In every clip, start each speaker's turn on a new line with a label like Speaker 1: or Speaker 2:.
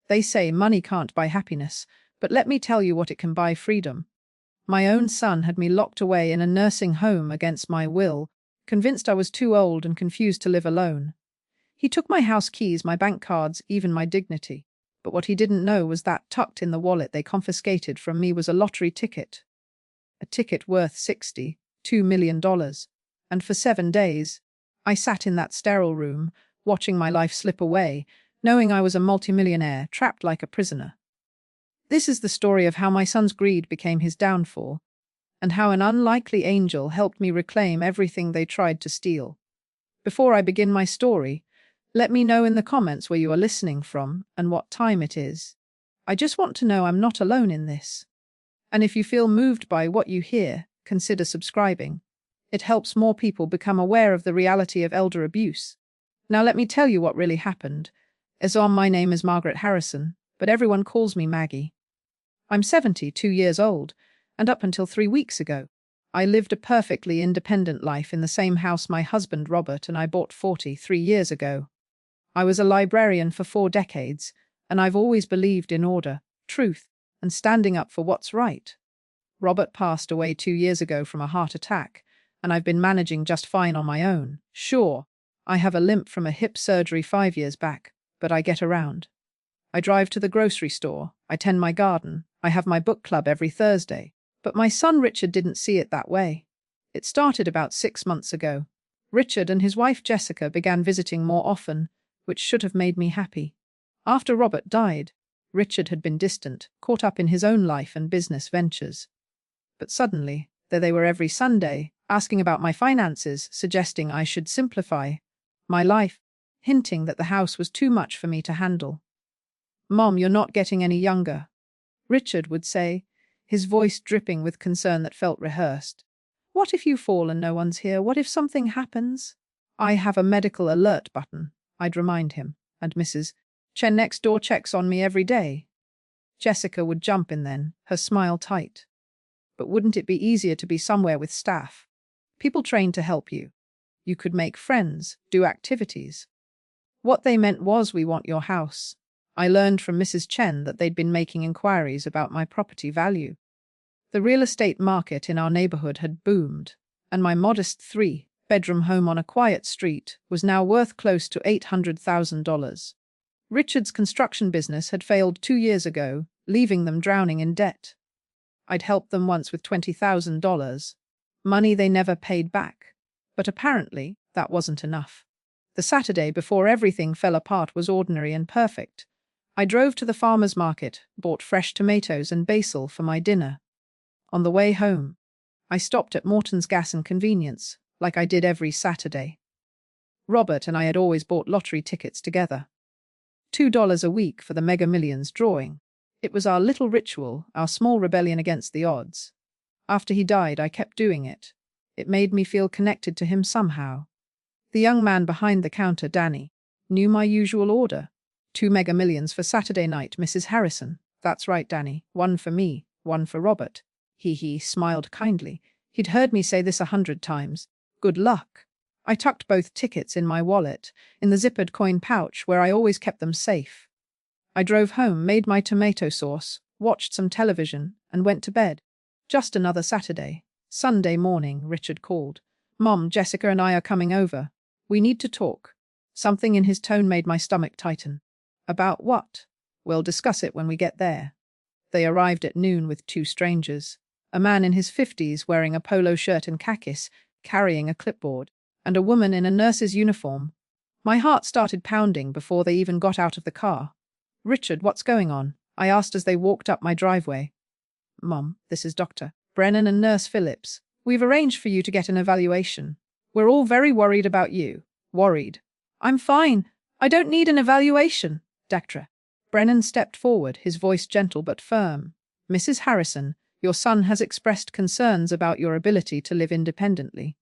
Speaker 1: They say money can't buy happiness, but let me tell you what it can buy: freedom. My own son had me locked away in a nursing home against my will, convinced I was too old and confused to live alone. He took my house keys, my bank cards, even my dignity. But what he didn't know was that tucked in the wallet they confiscated from me was a lottery ticket. A ticket worth $62 million. And for 7 days, I sat in that sterile room, watching my life slip away, knowing I was a multimillionaire, trapped like a prisoner. This is the story of how my son's greed became his downfall, and how an unlikely angel helped me reclaim everything they tried to steal. Before I begin my story, let me know in the comments where you are listening from and what time it is. I just want to know I'm not alone in this. And if you feel moved by what you hear, consider subscribing. It helps more people become aware of the reality of elder abuse. Now let me tell you what really happened. My name is Margaret Harrison, but everyone calls me Maggie. I'm 72 years old, and up until 3 weeks ago, I lived a perfectly independent life in the same house my husband Robert and I bought 43 years ago. I was a librarian for 4 decades, and I've always believed in order, truth, and standing up for what's right. Robert passed away 2 years ago from a heart attack, and I've been managing just fine on my own. Sure, I have a limp from a hip surgery 5 years back, but I get around. I drive to the grocery store, I tend my garden, I have my book club every Thursday. But my son Richard didn't see it that way. It started about 6 months ago. Richard and his wife Jessica began visiting more often, which should have made me happy. After Robert died, Richard had been distant, caught up in his own life and business ventures. But suddenly, there they were every Sunday, asking about my finances, suggesting I should simplify my life, hinting that the house was too much for me to handle. "Mom, you're not getting any younger," Richard would say, his voice dripping with concern that felt rehearsed. "What if you fall and no one's here? What if something happens?" "I have a medical alert button," I'd remind him, "and Mrs. Chen next door checks on me every day." Jessica would jump in then, her smile tight. "But wouldn't it be easier to be somewhere with staff? People trained to help you. You could make friends, do activities." What they meant was, "We want your house." I learned from Mrs. Chen that they'd been making inquiries about my property value. The real estate market in our neighborhood had boomed, and my modest 3-bedroom home on a quiet street was now worth close to $800,000. Richard's construction business had failed 2 years ago, leaving them drowning in debt. I'd helped them once with $20,000, money they never paid back. But apparently, that wasn't enough. The Saturday before everything fell apart was ordinary and perfect. I drove to the farmer's market, bought fresh tomatoes and basil for my dinner. On the way home, I stopped at Morton's Gas and Convenience, like I did every Saturday. Robert and I had always bought lottery tickets together. $2 a week for the Mega Millions drawing. It was our little ritual, our small rebellion against the odds. After he died, I kept doing it. It made me feel connected to him somehow. The young man behind the counter, Danny, knew my usual order. 2 Mega Millions for Saturday night, Mrs. Harrison. "That's right, Danny. 1 for me, 1 for Robert." He smiled kindly. He'd heard me say this 100 times. Good luck. I tucked both tickets in my wallet, in the zippered coin pouch where I always kept them safe. I drove home, made my tomato sauce, watched some television, and went to bed. Just another Saturday. Sunday morning, Richard called. "Mom, Jessica and I are coming over. We need to talk." Something in his tone made my stomach tighten. "About what?" "We'll discuss it when we get there." They arrived at noon with 2 strangers. A man in his 50s wearing a polo shirt and khakis, carrying a clipboard, and a woman in a nurse's uniform. My heart started pounding before they even got out of the car. "Richard, what's going on?" I asked as they walked up my driveway. "Mom, this is Dr. Brennan and Nurse Phillips. We've arranged for you to get an evaluation. We're all very worried about you." "Worried? I'm fine. I don't need an evaluation." Dr. Brennan stepped forward, his voice gentle but firm. "Mrs. Harrison, your son has expressed concerns about your ability to live independently.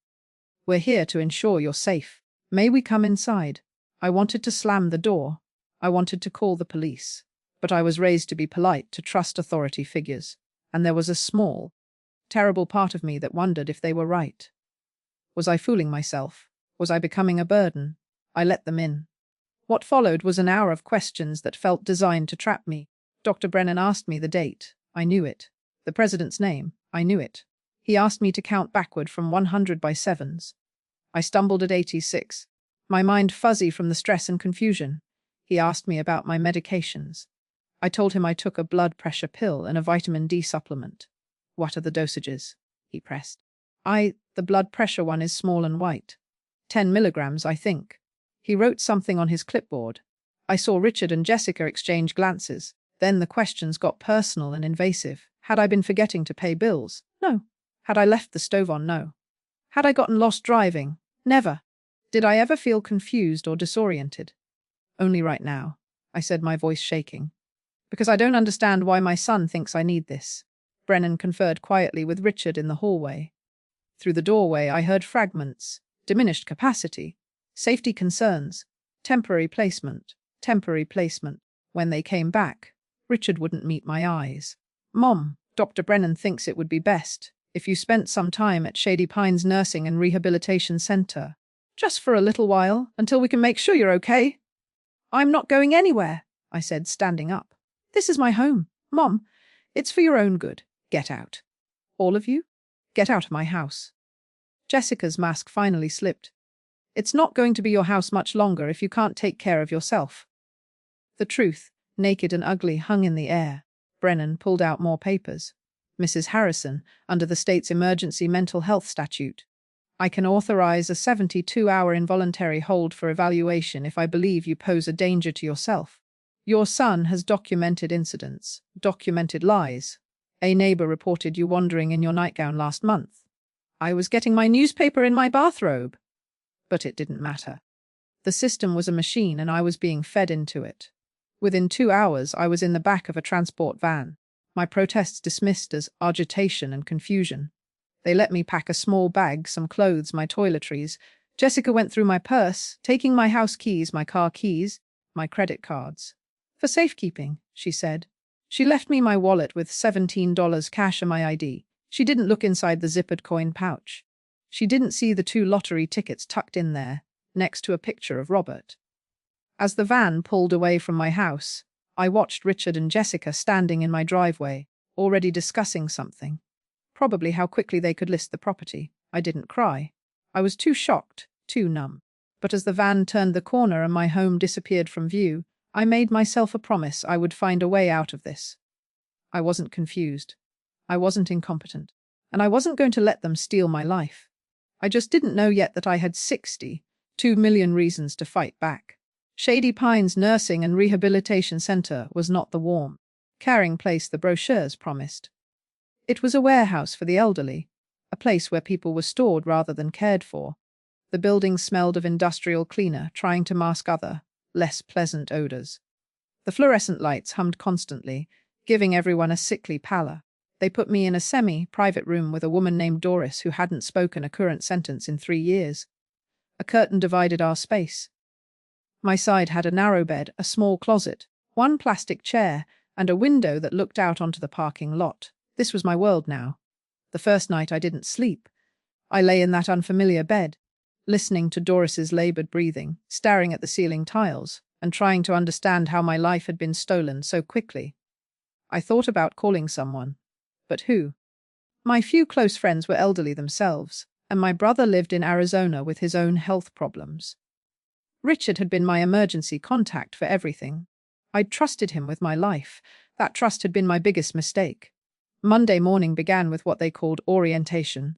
Speaker 1: We're here to ensure you're safe. May we come inside?" I wanted to slam the door. I wanted to call the police. But I was raised to be polite, to trust authority figures. And there was a small, terrible part of me that wondered if they were right. Was I fooling myself? Was I becoming a burden? I let them in. What followed was an hour of questions that felt designed to trap me. Dr. Brennan asked me the date. I knew it. The president's name. I knew it. He asked me to count backward from 100 by sevens. I stumbled at 86, my mind fuzzy from the stress and confusion. He asked me about my medications. I told him I took a blood pressure pill and a vitamin D supplement. What are the dosages? He pressed. The blood pressure one is small and white. 10 milligrams, I think. He wrote something on his clipboard. I saw Richard and Jessica exchange glances. Then the questions got personal and invasive. Had I been forgetting to pay bills? No. Had I left the stove on? No. Had I gotten lost driving? Never. Did I ever feel confused or disoriented? Only right now, I said, my voice shaking. Because I don't understand why my son thinks I need this. Brennan conferred quietly with Richard in the hallway. Through the doorway I heard fragments, diminished capacity, safety concerns, temporary placement. When they came back, Richard wouldn't meet my eyes. Mom, Dr. Brennan thinks it would be best if you spent some time at Shady Pines Nursing and Rehabilitation Center. Just for a little while, until we can make sure you're okay. I'm not going anywhere, I said, standing up. This is my home. Mom, it's for your own good. Get out. All of you? Get out of my house. Jessica's mask finally slipped. It's not going to be your house much longer if you can't take care of yourself. The truth, naked and ugly, hung in the air. Brennan pulled out more papers. Mrs. Harrison, under the state's emergency mental health statute. I can authorize a 72-hour involuntary hold for evaluation if I believe you pose a danger to yourself. Your son has documented incidents, documented lies. A neighbor reported you wandering in your nightgown last month. I was getting my newspaper in my bathrobe. But it didn't matter. The system was a machine and I was being fed into it. Within 2 hours, I was in the back of a transport van. My protests dismissed as agitation and confusion. They let me pack a small bag, some clothes, my toiletries. Jessica went through my purse, taking my house keys, my car keys, my credit cards. For safekeeping, she said. She left me my wallet with $17 cash and my ID. She didn't look inside the zippered coin pouch. She didn't see the 2 lottery tickets tucked in there, next to a picture of Robert. As the van pulled away from my house, I watched Richard and Jessica standing in my driveway, already discussing something. Probably how quickly they could list the property. I didn't cry. I was too shocked, too numb. But as the van turned the corner and my home disappeared from view, I made myself a promise I would find a way out of this. I wasn't confused. I wasn't incompetent. And I wasn't going to let them steal my life. I just didn't know yet that I had 62 million reasons to fight back. Shady Pines Nursing and Rehabilitation Center was not the warm, caring place the brochures promised. It was a warehouse for the elderly, a place where people were stored rather than cared for. The building smelled of industrial cleaner, trying to mask other, less pleasant odors. The fluorescent lights hummed constantly, giving everyone a sickly pallor. They put me in a semi-private room with a woman named Doris who hadn't spoken a current sentence in 3 years. A curtain divided our space. My side had a narrow bed, a small closet, 1 plastic chair, and a window that looked out onto the parking lot. This was my world now. The first night I didn't sleep. I lay in that unfamiliar bed, listening to Doris's labored breathing, staring at the ceiling tiles, and trying to understand how my life had been stolen so quickly. I thought about calling someone. But who? My few close friends were elderly themselves, and my brother lived in Arizona with his own health problems. Richard had been my emergency contact for everything. I'd trusted him with my life. That trust had been my biggest mistake. Monday morning began with what they called orientation.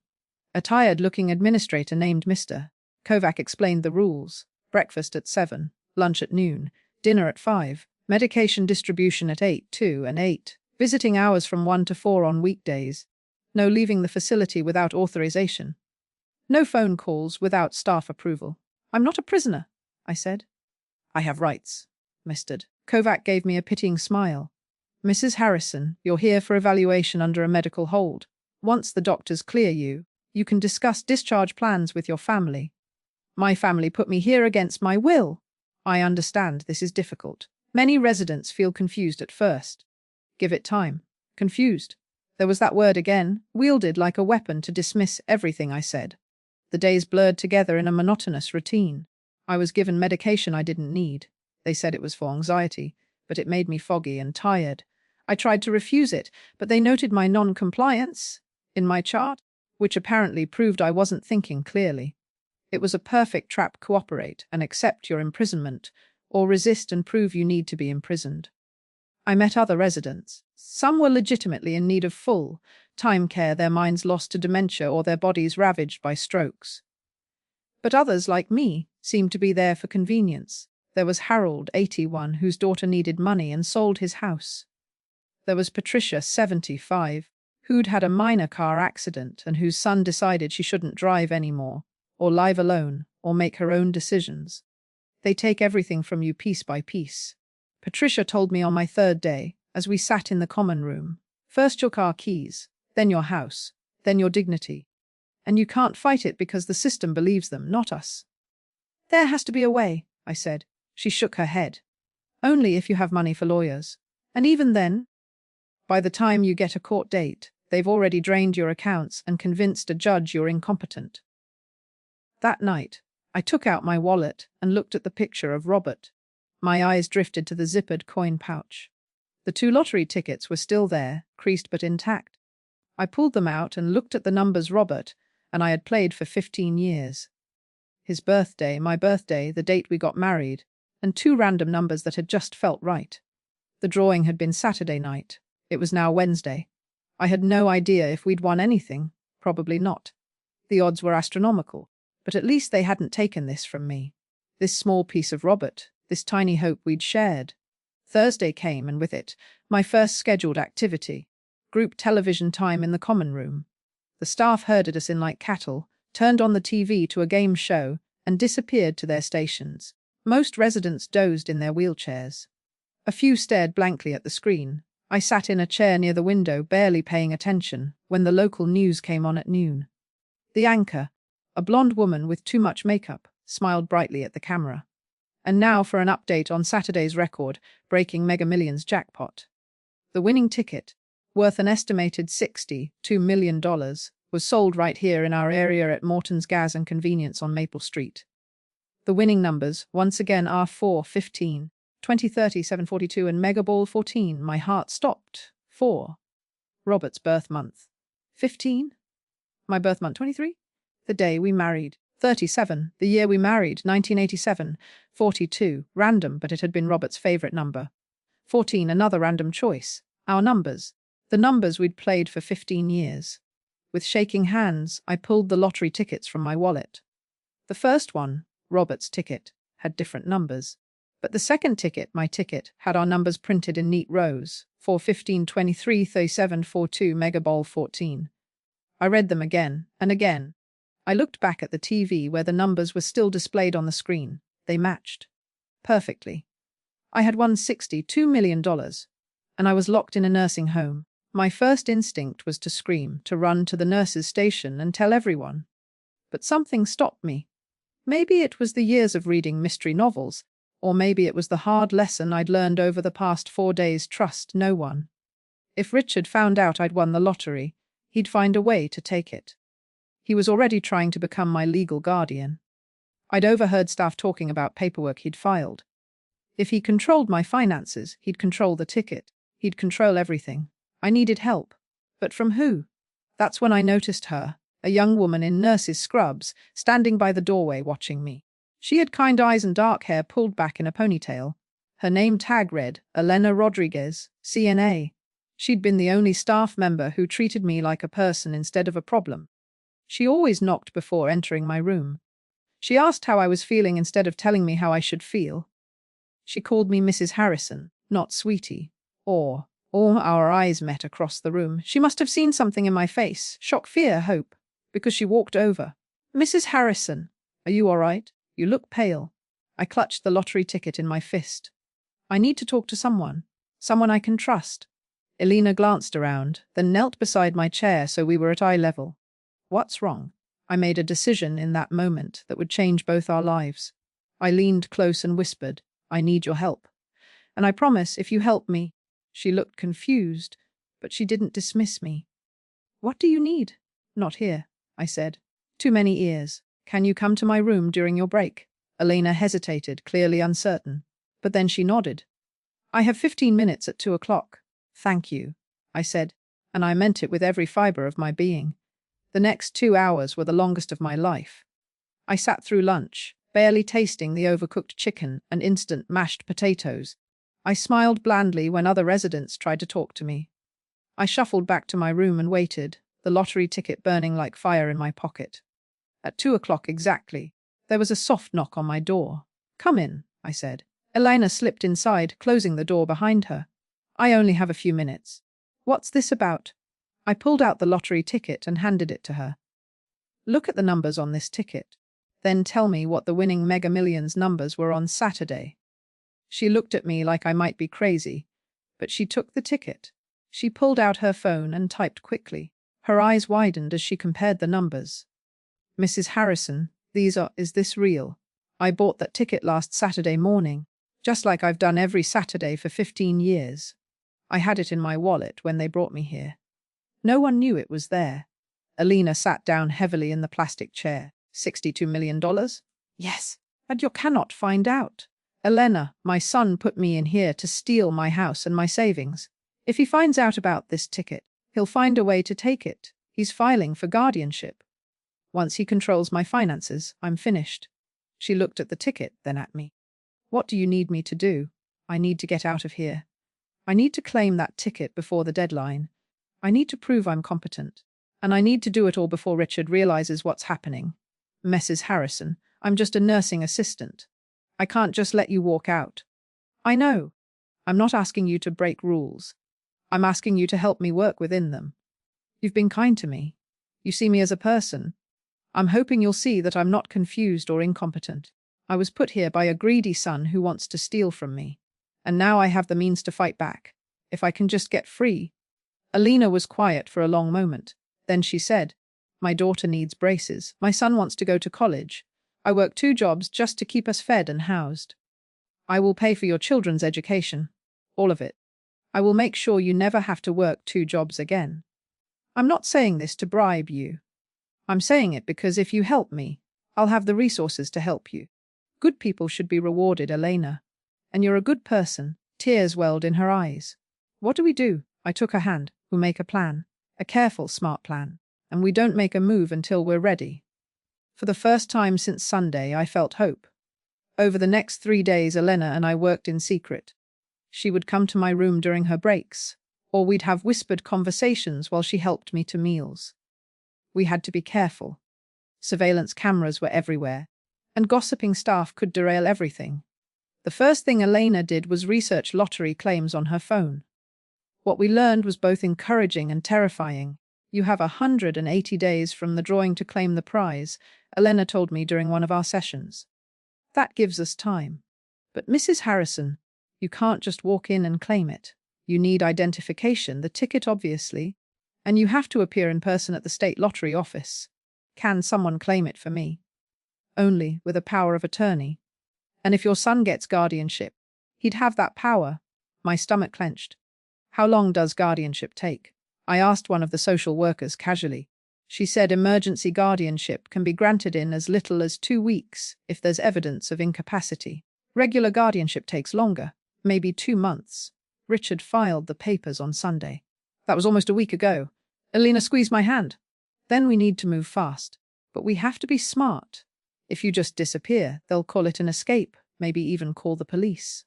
Speaker 1: A tired-looking administrator named Mr. Kovac explained the rules. Breakfast at 7, lunch at noon, dinner at 5, medication distribution at 8, 2 and 8, visiting hours from 1 to 4 on weekdays. No leaving the facility without authorization. No phone calls without staff approval. I'm not a prisoner, I said. I have rights, Mr. Kovac gave me a pitying smile. Mrs. Harrison, you're here for evaluation under a medical hold. Once the doctors clear you, you can discuss discharge plans with your family. My family put me here against my will. I understand this is difficult. Many residents feel confused at first. Give it time. Confused. There was that word again, wielded like a weapon to dismiss everything I said. The days blurred together in a monotonous routine. I was given medication I didn't need. They said it was for anxiety, but it made me foggy and tired. I tried to refuse it, but they noted my non-compliance in my chart, which apparently proved I wasn't thinking clearly. It was a perfect trap. Cooperate and accept your imprisonment, or resist and prove you need to be imprisoned. I met other residents. Some were legitimately in need of full-time care, their minds lost to dementia or their bodies ravaged by strokes. But others, like me, seemed to be there for convenience. There was Harold, 81, whose daughter needed money and sold his house. There was Patricia, 75, who'd had a minor car accident and whose son decided she shouldn't drive anymore, or live alone, or make her own decisions. They take everything from you piece by piece. Patricia told me on my third day, as we sat in the common room, first your car keys, then your house, then your dignity. And you can't fight it because the system believes them, not us. There has to be a way, I said. She shook her head. Only if you have money for lawyers. And even then, by the time you get a court date, they've already drained your accounts and convinced a judge you're incompetent. That night, I took out my wallet and looked at the picture of Robert. My eyes drifted to the zippered coin pouch. The 2 lottery tickets were still there, creased but intact. I pulled them out and looked at the numbers Robert and I had played for 15 years. His birthday, my birthday, the date we got married, and 2 random numbers that had just felt right. The drawing had been Saturday night. It was now Wednesday. I had no idea if we'd won anything. Probably not. The odds were astronomical, but at least they hadn't taken this from me. This small piece of Robert, this tiny hope we'd shared. Thursday came, and with it, my first scheduled activity. Group television time in the common room. The staff herded us in like cattle, turned on the TV to a game show, and disappeared to their stations. Most residents dozed in their wheelchairs. A few stared blankly at the screen. I sat in a chair near the window, barely paying attention, when the local news came on at noon. The anchor, a blonde woman with too much makeup, smiled brightly at the camera. And now for an update on Saturday's record-breaking Mega Millions jackpot. The winning ticket, worth an estimated $62 million, was sold right here in our area at Morton's Gas and Convenience on Maple Street. The winning numbers, once again, are 4, 15, 20, 30, 742 and Mega Ball 14. My heart stopped. 4. Robert's birth month. 15. My birth month. 23. The day we married. 37. The year we married. 1987. 42. Random, but it had been Robert's favorite number. 14. Another random choice. Our numbers. The numbers we'd played for 15 years. With shaking hands, I pulled the lottery tickets from my wallet. The first one, Robert's ticket, had different numbers. But the second ticket, my ticket, had our numbers printed in neat rows. 4, 15, 23, 37, 42, Mega Ball 14. I read them again and again. I looked back at the TV where the numbers were still displayed on the screen. They matched. Perfectly. I had won $62 million, and I was locked in a nursing home. My first instinct was to scream, to run to the nurse's station and tell everyone. But something stopped me. Maybe it was the years of reading mystery novels, or maybe it was the hard lesson I'd learned over the past 4 days: trust no one. If Richard found out I'd won the lottery, he'd find a way to take it. He was already trying to become my legal guardian. I'd overheard staff talking about paperwork he'd filed. If he controlled my finances, he'd control the ticket. He'd control everything. I needed help. But from who? That's when I noticed her, a young woman in nurse's scrubs, standing by the doorway watching me. She had kind eyes and dark hair pulled back in a ponytail. Her name tag read, Elena Rodriguez, CNA. She'd been the only staff member who treated me like a person instead of a problem. She always knocked before entering my room. She asked how I was feeling instead of telling me how I should feel. She called me Mrs. Harrison, not Sweetie. Or our eyes met across the room. She must have seen something in my face, shock, fear, hope, because she walked over. Mrs. Harrison, are you all right? You look pale. I clutched the lottery ticket in my fist. I need to talk to someone I can trust. Elena glanced around, then knelt beside my chair so we were at eye level. What's wrong? I made a decision in that moment that would change both our lives. I leaned close and whispered, I need your help. And I promise, if you help me. She looked confused, but she didn't dismiss me. What do you need? Not here, I said. Too many ears. Can you come to my room during your break? Elena hesitated, clearly uncertain. But then she nodded. I have 15 minutes at 2 o'clock. Thank you, I said, and I meant it with every fiber of my being. The next 2 hours were the longest of my life. I sat through lunch, barely tasting the overcooked chicken and instant mashed potatoes. I smiled blandly when other residents tried to talk to me. I shuffled back to my room and waited, the lottery ticket burning like fire in my pocket. At 2 o'clock exactly, there was a soft knock on my door. Come in, I said. Elena slipped inside, closing the door behind her. I only have a few minutes. What's this about? I pulled out the lottery ticket and handed it to her. Look at the numbers on this ticket. Then tell me what the winning Mega Millions numbers were on Saturday. She looked at me like I might be crazy, but she took the ticket. She pulled out her phone and typed quickly. Her eyes widened as she compared the numbers. Mrs. Harrison, is this real? I bought that ticket last Saturday morning, just like I've done every Saturday for 15 years. I had it in my wallet when they brought me here. No one knew it was there. Alina sat down heavily in the plastic chair. $62 million? Yes, and you cannot find out. Elena, my son put me in here to steal my house and my savings. If he finds out about this ticket, he'll find a way to take it. He's filing for guardianship. Once he controls my finances, I'm finished. She looked at the ticket, then at me. What do you need me to do? I need to get out of here. I need to claim that ticket before the deadline. I need to prove I'm competent. And I need to do it all before Richard realizes what's happening. Mrs. Harrison, I'm just a nursing assistant. I can't just let you walk out. I know. I'm not asking you to break rules. I'm asking you to help me work within them. You've been kind to me. You see me as a person. I'm hoping you'll see that I'm not confused or incompetent. I was put here by a greedy son who wants to steal from me. And now I have the means to fight back. If I can just get free. Alina was quiet for a long moment. Then she said, my daughter needs braces. My son wants to go to college. I work 2 jobs just to keep us fed and housed. I will pay for your children's education. All of it. I will make sure you never have to work 2 jobs again. I'm not saying this to bribe you. I'm saying it because if you help me, I'll have the resources to help you. Good people should be rewarded, Elena. And you're a good person. Tears welled in her eyes. What do we do? I took her hand. We make a plan. A careful, smart plan. And we don't make a move until we're ready. For the first time since Sunday, I felt hope. Over the next 3 days, Elena and I worked in secret. She would come to my room during her breaks, or we'd have whispered conversations while she helped me to meals. We had to be careful. Surveillance cameras were everywhere, and gossiping staff could derail everything. The first thing Elena did was research lottery claims on her phone. What we learned was both encouraging and terrifying. You have 180 days from the drawing to claim the prize, Elena told me during one of our sessions. That gives us time. But Mrs. Harrison, you can't just walk in and claim it. You need identification, the ticket obviously, and you have to appear in person at the state lottery office. Can someone claim it for me? Only with a power of attorney. And if your son gets guardianship, he'd have that power. My stomach clenched. How long does guardianship take? I asked one of the social workers casually. She said emergency guardianship can be granted in as little as 2 weeks if there's evidence of incapacity. Regular guardianship takes longer, maybe 2 months. Richard filed the papers on Sunday. That was almost a week ago. Elena squeezed my hand. Then we need to move fast. But we have to be smart. If you just disappear, they'll call it an escape, maybe even call the police.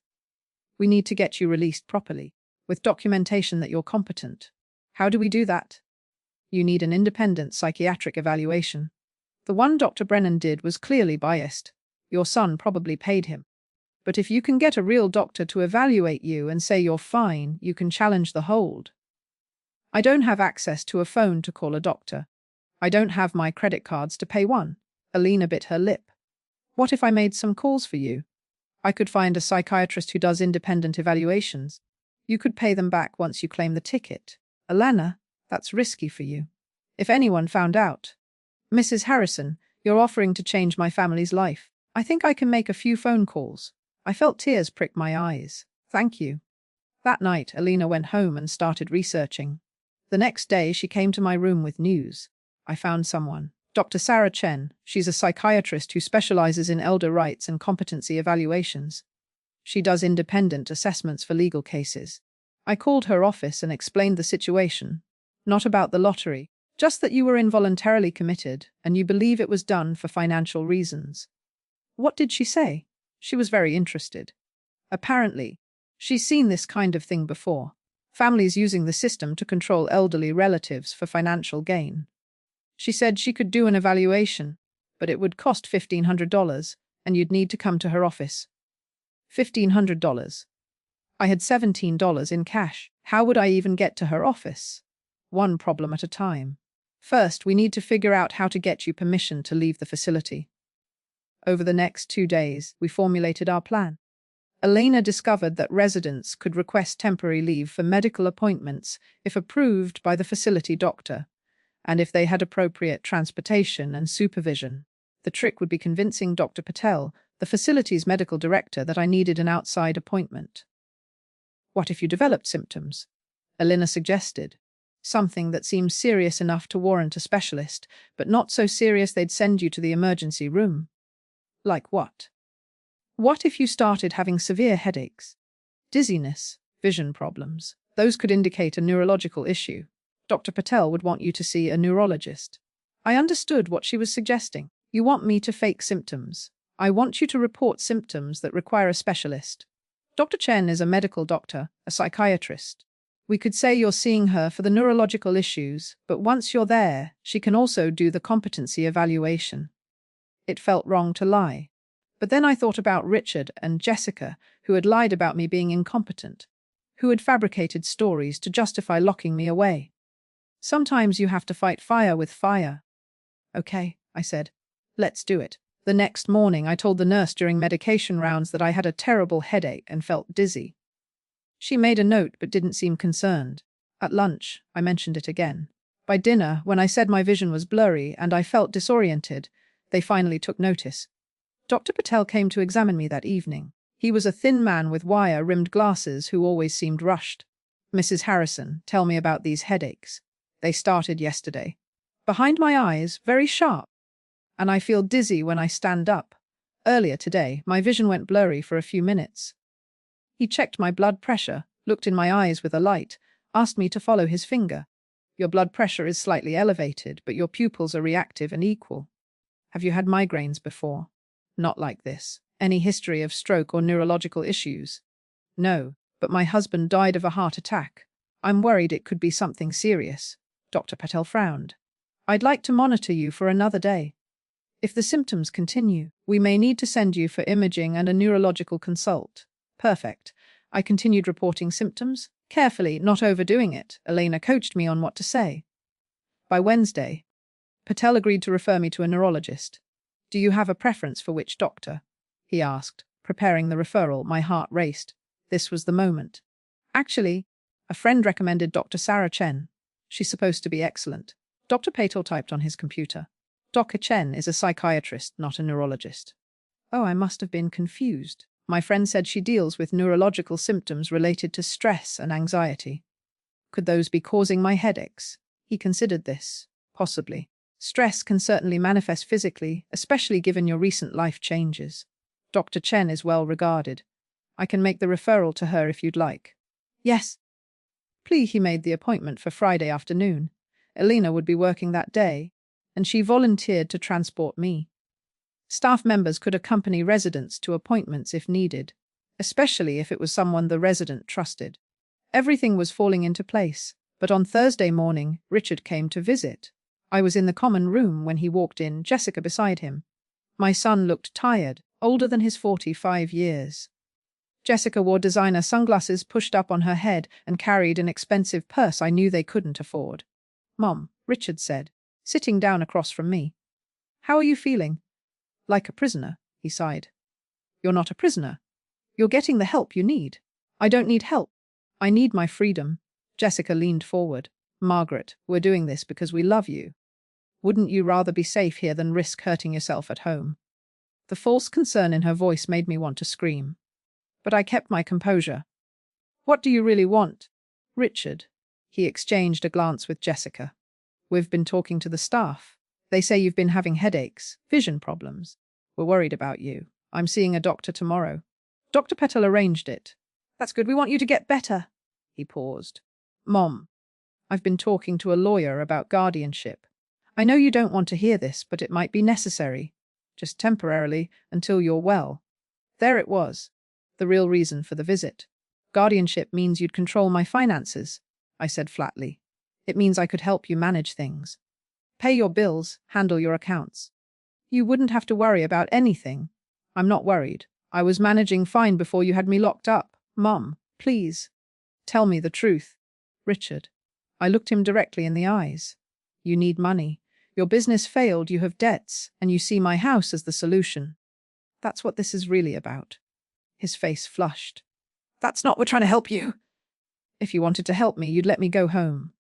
Speaker 1: We need to get you released properly, with documentation that you're competent. How do we do that? You need an independent psychiatric evaluation. The one Dr. Brennan did was clearly biased. Your son probably paid him. But if you can get a real doctor to evaluate you and say you're fine, you can challenge the hold. I don't have access to a phone to call a doctor. I don't have my credit cards to pay one. Alina bit her lip. What if I made some calls for you? I could find a psychiatrist who does independent evaluations. You could pay them back once you claim the ticket. Elena, that's risky for you. If anyone found out. Mrs. Harrison, you're offering to change my family's life. I think I can make a few phone calls. I felt tears prick my eyes. Thank you. That night, Alina went home and started researching. The next day, she came to my room with news. I found someone. Dr. Sarah Chen. She's a psychiatrist who specializes in elder rights and competency evaluations. She does independent assessments for legal cases. I called her office and explained the situation. Not about the lottery, just that you were involuntarily committed and you believe it was done for financial reasons. What did she say? She was very interested. Apparently, she's seen this kind of thing before. Families using the system to control elderly relatives for financial gain. She said she could do an evaluation, but it would cost $1,500 and you'd need to come to her office. $1,500. I had $17 in cash. How would I even get to her office? One problem at a time. First, we need to figure out how to get you permission to leave the facility. Over the next 2 days, we formulated our plan. Elena discovered that residents could request temporary leave for medical appointments if approved by the facility doctor, and if they had appropriate transportation and supervision. The trick would be convincing Dr. Patel, the facility's medical director, that I needed an outside appointment. What if you developed symptoms? Elena suggested. Something that seems serious enough to warrant a specialist, but not so serious they'd send you to the emergency room. Like what? What if you started having severe headaches, dizziness, vision problems? Those could indicate a neurological issue. Dr. Patel would want you to see a neurologist. I understood what she was suggesting. You want me to fake symptoms. I want you to report symptoms that require a specialist. Dr. Chen is a medical doctor, a psychiatrist. We could say you're seeing her for the neurological issues, but once you're there, she can also do the competency evaluation. It felt wrong to lie. But then I thought about Richard and Jessica, who had lied about me being incompetent, who had fabricated stories to justify locking me away. Sometimes you have to fight fire with fire. Okay, I said. Let's do it. The next morning, I told the nurse during medication rounds that I had a terrible headache and felt dizzy. She made a note but didn't seem concerned. At lunch, I mentioned it again. By dinner, when I said my vision was blurry and I felt disoriented, they finally took notice. Dr. Patel came to examine me that evening. He was a thin man with wire-rimmed glasses who always seemed rushed. Mrs. Harrison, tell me about these headaches. They started yesterday. Behind my eyes, very sharp. And I feel dizzy when I stand up. Earlier today, my vision went blurry for a few minutes. He checked my blood pressure, looked in my eyes with a light, asked me to follow his finger. Your blood pressure is slightly elevated, but your pupils are reactive and equal. Have you had migraines before? Not like this. Any history of stroke or neurological issues? No, but my husband died of a heart attack. I'm worried it could be something serious. Dr. Patel frowned. I'd like to monitor you for another day. If the symptoms continue, we may need to send you for imaging and a neurological consult. Perfect. I continued reporting symptoms, carefully, not overdoing it. Elena coached me on what to say. By Wednesday, Patel agreed to refer me to a neurologist. Do you have a preference for which doctor? He asked. Preparing the referral, my heart raced. This was the moment. Actually, a friend recommended Dr. Sarah Chen. She's supposed to be excellent. Dr. Patel typed on his computer. Dr. Chen is a psychiatrist, not a neurologist. Oh, I must have been confused. My friend said she deals with neurological symptoms related to stress and anxiety. Could those be causing my headaches? He considered this. Possibly. Stress can certainly manifest physically, especially given your recent life changes. Dr. Chen is well regarded. I can make the referral to her if you'd like. Yes. Please, he made the appointment for Friday afternoon. Elena would be working that day, and she volunteered to transport me. Staff members could accompany residents to appointments if needed, especially if it was someone the resident trusted. Everything was falling into place, but on Thursday morning, Richard came to visit. I was in the common room when he walked in, Jessica beside him. My son looked tired, older than his 45 years. Jessica wore designer sunglasses pushed up on her head and carried an expensive purse I knew they couldn't afford. Mom, Richard said, sitting down across from me. How are you feeling? Like a prisoner, he sighed. You're not a prisoner. You're getting the help you need. I don't need help. I need my freedom. Jessica leaned forward. Margaret, we're doing this because we love you. Wouldn't you rather be safe here than risk hurting yourself at home? The false concern in her voice made me want to scream. But I kept my composure. What do you really want? Richard. He exchanged a glance with Jessica. We've been talking to the staff. They say you've been having headaches, vision problems. We're worried about you. I'm seeing a doctor tomorrow. Dr. Petal arranged it. That's good. We want you to get better. He paused. Mom, I've been talking to a lawyer about guardianship. I know you don't want to hear this, but it might be necessary. Just temporarily, until you're well. There it was. The real reason for the visit. Guardianship means you'd control my finances, I said flatly. It means I could help you manage things. Pay your bills, handle your accounts. You wouldn't have to worry about anything. I'm not worried. I was managing fine before you had me locked up. Mum, please. Tell me the truth. Richard. I looked him directly in the eyes. You need money. Your business failed, you have debts, and you see my house as the solution. That's what this is really about. His face flushed. That's not, we're trying to help you. If you wanted to help me, you'd let me go home.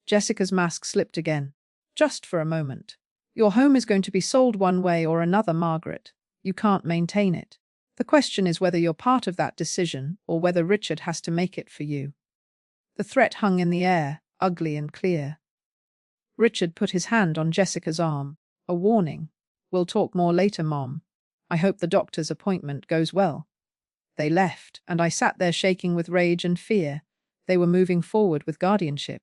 Speaker 1: Jessica's mask slipped again. Just for a moment. Your home is going to be sold one way or another, Margaret. You can't maintain it. The question is whether you're part of that decision or whether Richard has to make it for you. The threat hung in the air, ugly and clear. Richard put his hand on Jessica's arm. A warning. We'll talk more later, Mom. I hope the doctor's appointment goes well. They left, and I sat there shaking with rage and fear. They were moving forward with guardianship.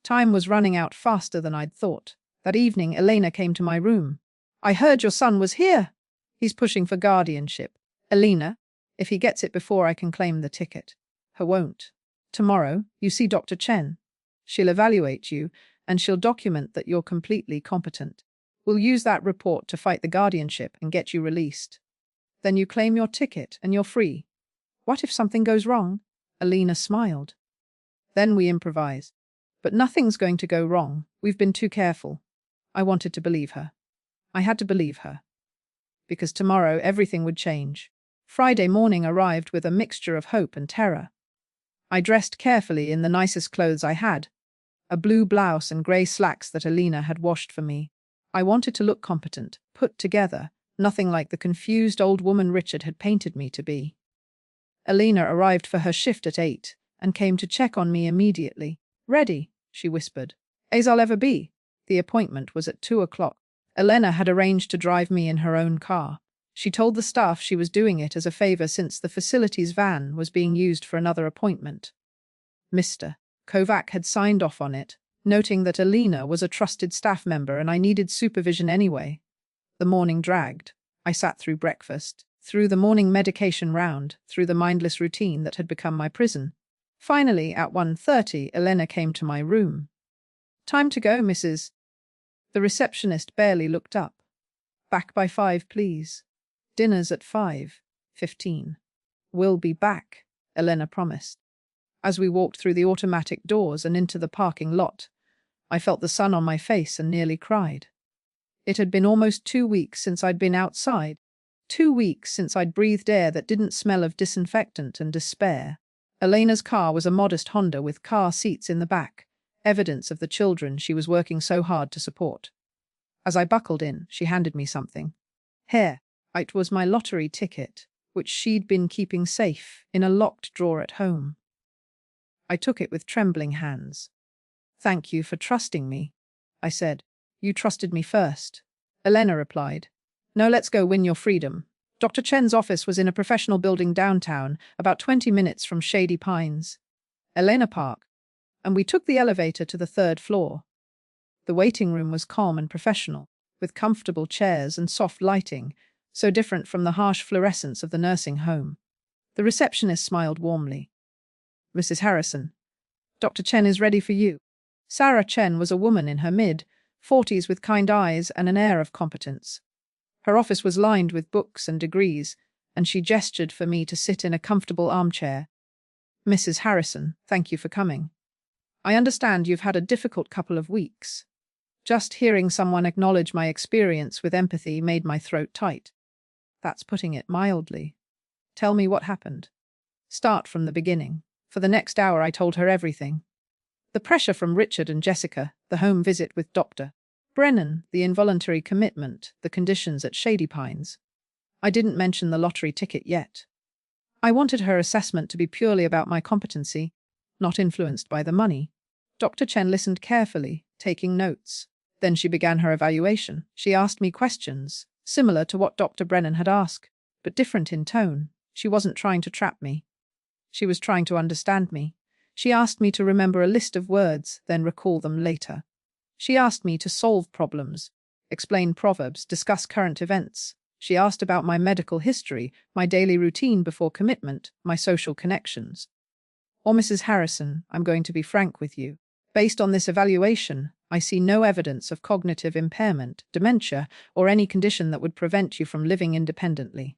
Speaker 1: Time was running out faster than I'd thought. That evening, Elena came to my room. I heard your son was here. He's pushing for guardianship. Elena, if he gets it before I can claim the ticket. He won't. Tomorrow, you see Dr. Chen. She'll evaluate you, and she'll document that you're completely competent. We'll use that report to fight the guardianship and get you released. Then you claim your ticket and you're free. What if something goes wrong? Elena smiled. Then we improvise. But nothing's going to go wrong. We've been too careful. I wanted to believe her. I had to believe her. Because tomorrow everything would change. Friday morning arrived with a mixture of hope and terror. I dressed carefully in the nicest clothes I had. A blue blouse and grey slacks that Elena had washed for me. I wanted to look competent, put together, nothing like the confused old woman Richard had painted me to be. Elena arrived for her shift at 8 and came to check on me immediately. Ready, she whispered. As I'll ever be. The appointment was at 2:00. Elena had arranged to drive me in her own car. She told the staff she was doing it as a favor since the facility's van was being used for another appointment. Mr. Kovac had signed off on it, noting that Elena was a trusted staff member and I needed supervision anyway. The morning dragged. I sat through breakfast, through the morning medication round, through the mindless routine that had become my prison. Finally, at 1:30, Elena came to my room. Time to go, Mrs. The receptionist barely looked up. Back by 5, please. Dinner's at 5:15. We'll be back, Elena promised. As we walked through the automatic doors and into the parking lot, I felt the sun on my face and nearly cried. It had been almost 2 weeks since I'd been outside. 2 weeks since I'd breathed air that didn't smell of disinfectant and despair. Elena's car was a modest Honda with car seats in the back, evidence of the children she was working so hard to support. As I buckled in, she handed me something. Here, it was my lottery ticket, which she'd been keeping safe in a locked drawer at home. I took it with trembling hands. Thank you for trusting me, I said. You trusted me first. Elena replied. No, let's go win your freedom. Dr. Chen's office was in a professional building downtown, about 20 minutes from Shady Pines. Elena Park. And we took the elevator to the 3rd floor. The waiting room was calm and professional, with comfortable chairs and soft lighting, so different from the harsh fluorescence of the nursing home. The receptionist smiled warmly. Mrs. Harrison, Dr. Chen is ready for you. Sarah Chen was a woman in her mid-40s with kind eyes and an air of competence. Her office was lined with books and degrees, and she gestured for me to sit in a comfortable armchair. Mrs. Harrison, thank you for coming. I understand you've had a difficult couple of weeks. Just hearing someone acknowledge my experience with empathy made my throat tight. That's putting it mildly. Tell me what happened. Start from the beginning. For the next hour I told her everything. The pressure from Richard and Jessica, the home visit with Dr. Brennan, the involuntary commitment, the conditions at Shady Pines. I didn't mention the lottery ticket yet. I wanted her assessment to be purely about my competency, not influenced by the money. Dr. Chen listened carefully, taking notes. Then she began her evaluation. She asked me questions, similar to what Dr. Brennan had asked, but different in tone. She wasn't trying to trap me. She was trying to understand me. She asked me to remember a list of words, then recall them later. She asked me to solve problems, explain proverbs, discuss current events. She asked about my medical history, my daily routine before commitment, my social connections. Or Mrs. Harrison, I'm going to be frank with you. Based on this evaluation, I see no evidence of cognitive impairment, dementia, or any condition that would prevent you from living independently.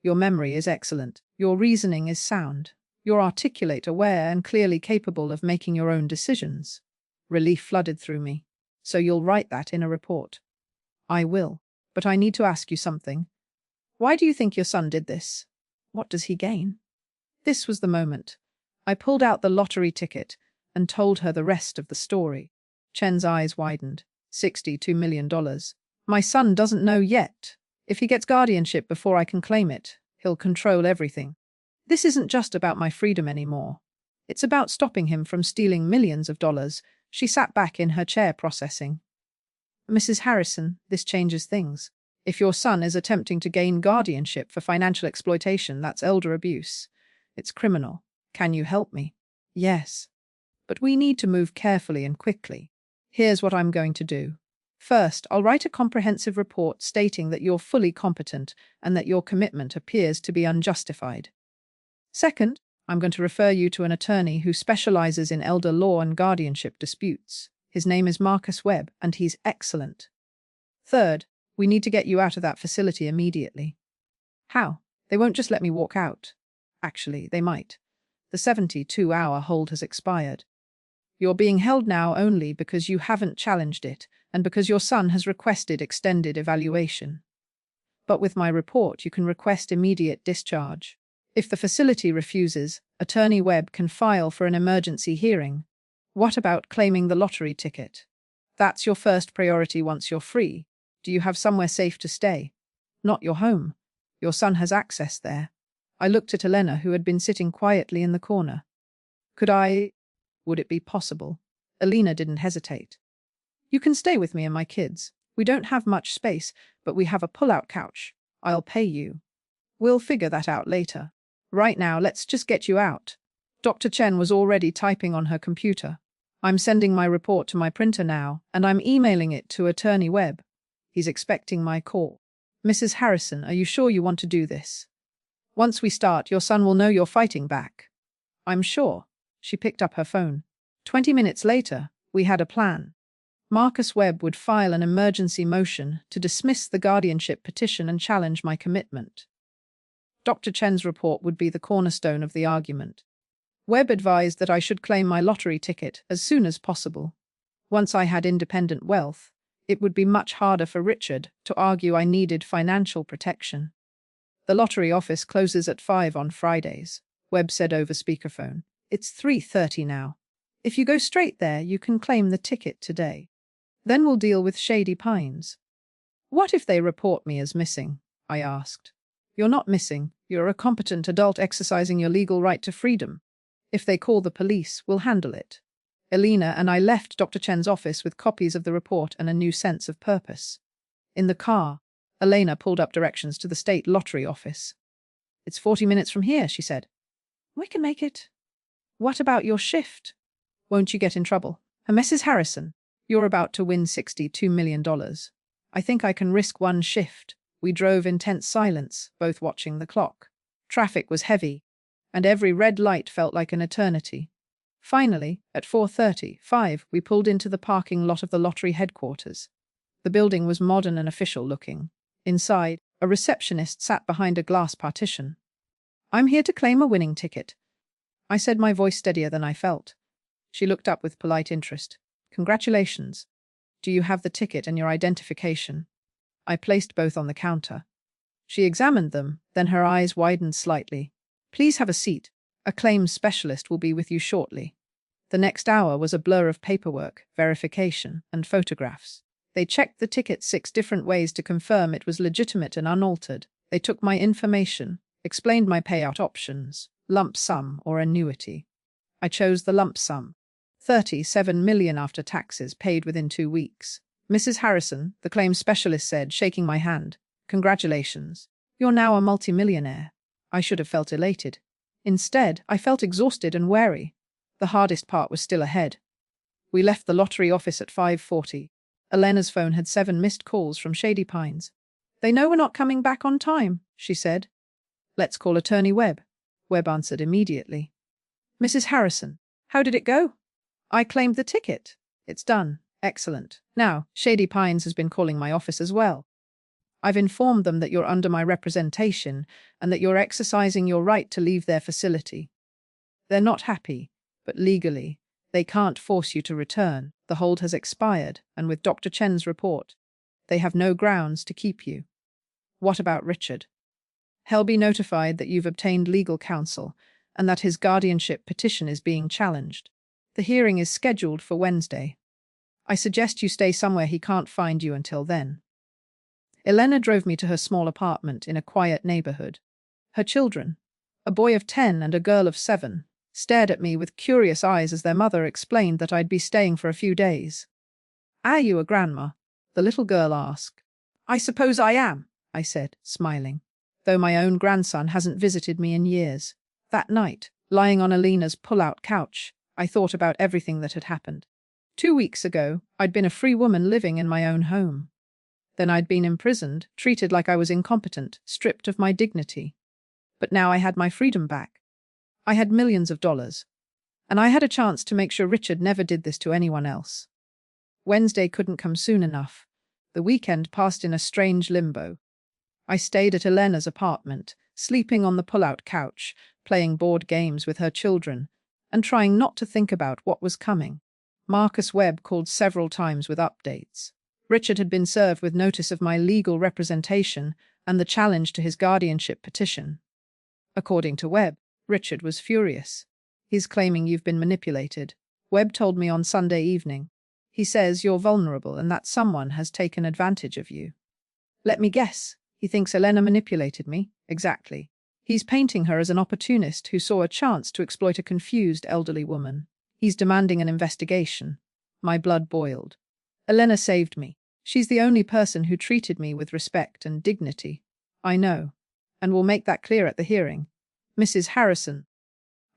Speaker 1: Your memory is excellent. Your reasoning is sound. You're articulate, aware, and clearly capable of making your own decisions. Relief flooded through me. So you'll write that in a report. I will. But I need to ask you something. Why do you think your son did this? What does he gain? This was the moment. I pulled out the lottery ticket and told her the rest of the story. Chen's eyes widened. $62 million. My son doesn't know yet. If he gets guardianship before I can claim it, he'll control everything. This isn't just about my freedom anymore. It's about stopping him from stealing millions of dollars. She sat back in her chair processing. Mrs. Harrison, this changes things. If your son is attempting to gain guardianship for financial exploitation, that's elder abuse. It's criminal. Can you help me? Yes. But we need to move carefully and quickly. Here's what I'm going to do. First, I'll write a comprehensive report stating that you're fully competent and that your commitment appears to be unjustified. Second, I'm going to refer you to an attorney who specializes in elder law and guardianship disputes. His name is Marcus Webb, and he's excellent. Third, we need to get you out of that facility immediately. How? They won't just let me walk out. Actually, they might. The 72-hour hold has expired. You're being held now only because you haven't challenged it and because your son has requested extended evaluation. But with my report, you can request immediate discharge. If the facility refuses, Attorney Webb can file for an emergency hearing. What about claiming the lottery ticket? That's your first priority once you're free. Do you have somewhere safe to stay? Not your home. Your son has access there. I looked at Elena, who had been sitting quietly in the corner. Would it be possible? Elena didn't hesitate. You can stay with me and my kids. We don't have much space, but we have a pull-out couch. I'll pay you. We'll figure that out later. Right now, let's just get you out. Dr. Chen was already typing on her computer. I'm sending my report to my printer now, and I'm emailing it to Attorney Webb. He's expecting my call. Mrs. Harrison, are you sure you want to do this? Once we start, your son will know you're fighting back. I'm sure. She picked up her phone. 20 minutes later, we had a plan. Marcus Webb would file an emergency motion to dismiss the guardianship petition and challenge my commitment. Dr. Chen's report would be the cornerstone of the argument. Webb advised that I should claim my lottery ticket as soon as possible. Once I had independent wealth, it would be much harder for Richard to argue I needed financial protection. The lottery office closes at 5 on Fridays, Webb said over speakerphone. It's 3:30 now. If you go straight there, you can claim the ticket today. Then we'll deal with Shady Pines. What if they report me as missing? I asked. You're not missing. You're a competent adult exercising your legal right to freedom. If they call the police, we'll handle it. Elena and I left Dr. Chen's office with copies of the report and a new sense of purpose. In the car, Elena pulled up directions to the state lottery office. It's 40 minutes from here, she said. We can make it. What about your shift? Won't you get in trouble? Mrs. Harrison, you're about to win $62 million. I think I can risk one shift. We drove in tense silence, both watching the clock. Traffic was heavy, and every red light felt like an eternity. Finally, at 4:35, we pulled into the parking lot of the lottery headquarters. The building was modern and official-looking. Inside, a receptionist sat behind a glass partition. I'm here to claim a winning ticket. I said, my voice steadier than I felt. She looked up with polite interest. Congratulations. Do you have the ticket and your identification? I placed both on the counter. She examined them, then her eyes widened slightly. Please have a seat. A claims specialist will be with you shortly. The next hour was a blur of paperwork, verification, and photographs. They checked the ticket 6 different ways to confirm it was legitimate and unaltered. They took my information, explained my payout options, lump sum or annuity. I chose the lump sum. $37 million after taxes paid within 2 weeks. Mrs. Harrison, the claims specialist said, shaking my hand. Congratulations. You're now a multimillionaire. I should have felt elated. Instead, I felt exhausted and wary. The hardest part was still ahead. We left the lottery office at 5:40. Elena's phone had 7 missed calls from Shady Pines. "They know we're not coming back on time," she said. "Let's call Attorney Webb." Webb answered immediately. "Mrs. Harrison, how did it go?" "I claimed the ticket. It's done. Excellent. Now, Shady Pines has been calling my office as well. I've informed them that you're under my representation and that you're exercising your right to leave their facility. They're not happy, but legally, they can't force you to return. The hold has expired, and with Dr. Chen's report, they have no grounds to keep you." "What about Richard?" "He'll be notified that you've obtained legal counsel and that his guardianship petition is being challenged. The hearing is scheduled for Wednesday. I suggest you stay somewhere he can't find you until then." Elena drove me to her small apartment in a quiet neighborhood. Her children, a boy of 10 and a girl of 7, stared at me with curious eyes as their mother explained that I'd be staying for a few days. "Are you a grandma?" the little girl asked. "I suppose I am," I said, smiling, though my own grandson hasn't visited me in years. That night, lying on Elena's pull-out couch, I thought about everything that had happened. 2 weeks ago, I'd been a free woman living in my own home. Then I'd been imprisoned, treated like I was incompetent, stripped of my dignity. But now I had my freedom back. I had millions of dollars. And I had a chance to make sure Richard never did this to anyone else. Wednesday couldn't come soon enough. The weekend passed in a strange limbo. I stayed at Elena's apartment, sleeping on the pull-out couch, playing board games with her children, and trying not to think about what was coming. Marcus Webb called several times with updates. Richard had been served with notice of my legal representation and the challenge to his guardianship petition. According to Webb, Richard was furious. "He's claiming you've been manipulated," Webb told me on Sunday evening. "He says you're vulnerable and that someone has taken advantage of you." "Let me guess. He thinks Elena manipulated me?" "Exactly. He's painting her as an opportunist who saw a chance to exploit a confused elderly woman. He's demanding an investigation." My blood boiled. Elena saved me. She's the only person who treated me with respect and dignity. "I know, and we'll make that clear at the hearing. Mrs. Harrison,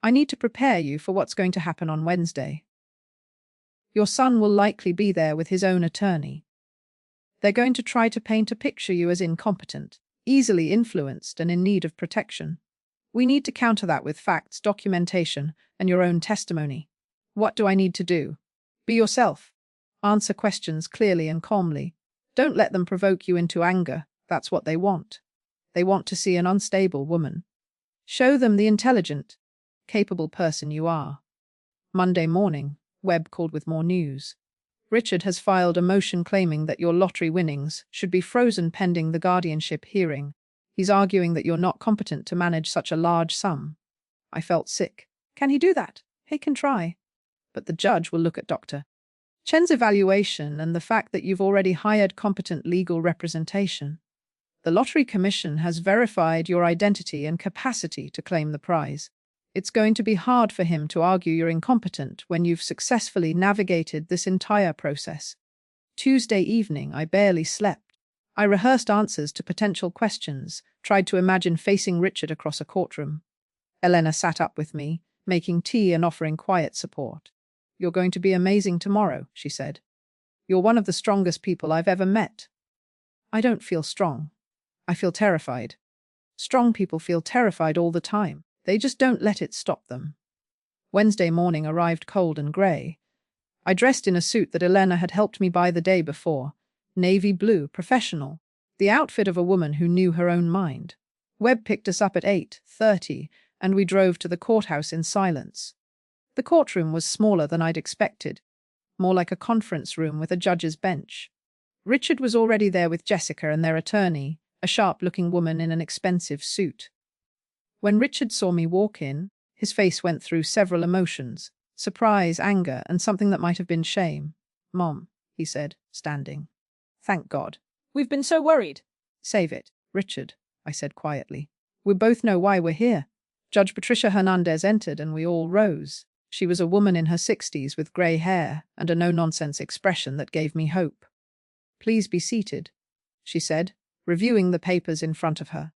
Speaker 1: I need to prepare you for what's going to happen on Wednesday. Your son will likely be there with his own attorney. They're going to try to paint a picture you as incompetent, easily influenced and in need of protection. We need to counter that with facts, documentation, and your own testimony. What do I need to do? Be yourself. Answer questions clearly and calmly. Don't let them provoke you into anger. That's what they want. They want to see an unstable woman. Show them the intelligent, capable person you are." Monday morning, Webb called with more news. "Richard has filed a motion claiming that your lottery winnings should be frozen pending the guardianship hearing. He's arguing that you're not competent to manage such a large sum." I felt sick. Can he do that? He can try. But the judge will look at Dr. Chen's evaluation and the fact that you've already hired competent legal representation. The Lottery Commission has verified your identity and capacity to claim the prize. It's going to be hard for him to argue you're incompetent when you've successfully navigated this entire process. Tuesday evening, I barely slept. I rehearsed answers to potential questions, tried to imagine facing Richard across a courtroom. Elena sat up with me, making tea and offering quiet support. "You're going to be amazing tomorrow," she said. "You're one of the strongest people I've ever met." I don't feel strong. I feel terrified. Strong people feel terrified all the time. They just don't let it stop them. Wednesday morning arrived cold and grey. I dressed in a suit that Elena had helped me buy the day before. Navy blue, professional. The outfit of a woman who knew her own mind. Webb picked us up at 8:30, and we drove to the courthouse in silence. The courtroom was smaller than I'd expected, more like a conference room with a judge's bench. Richard was already there with Jessica and their attorney, a sharp-looking woman in an expensive suit. When Richard saw me walk in, his face went through several emotions: surprise, anger, and something that might have been shame. "Mom," he said, standing. "Thank God. We've been so worried." "Save it, Richard," I said quietly. "We both know why we're here." Judge Patricia Hernandez entered and we all rose. She was a woman in her 60s with grey hair and a no-nonsense expression that gave me hope. "Please be seated," she said, reviewing the papers in front of her.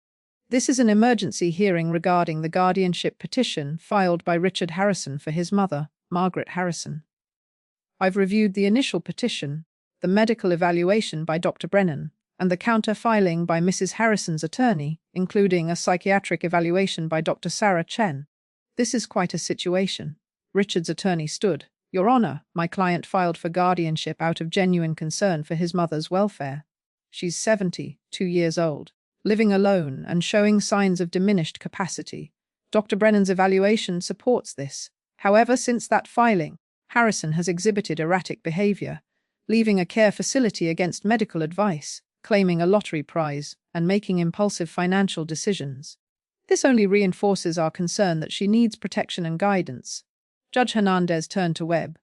Speaker 1: This is an emergency hearing regarding the guardianship petition filed by Richard Harrison for his mother, Margaret Harrison. I've reviewed the initial petition, the medical evaluation by Dr. Brennan, and the counter-filing by Mrs. Harrison's attorney, including a psychiatric evaluation by Dr. Sarah Chen. This is quite a situation. Richard's attorney stood. Your Honor, my client filed for guardianship out of genuine concern for his mother's welfare. She's 72 years old, living alone and showing signs of diminished capacity. Dr. Brennan's evaluation supports this. However, since that filing, Harrison has exhibited erratic behavior, leaving a care facility against medical advice, claiming a lottery prize, and making impulsive financial decisions. This only reinforces our concern that she needs protection and guidance. Judge Hernandez turned to Webb.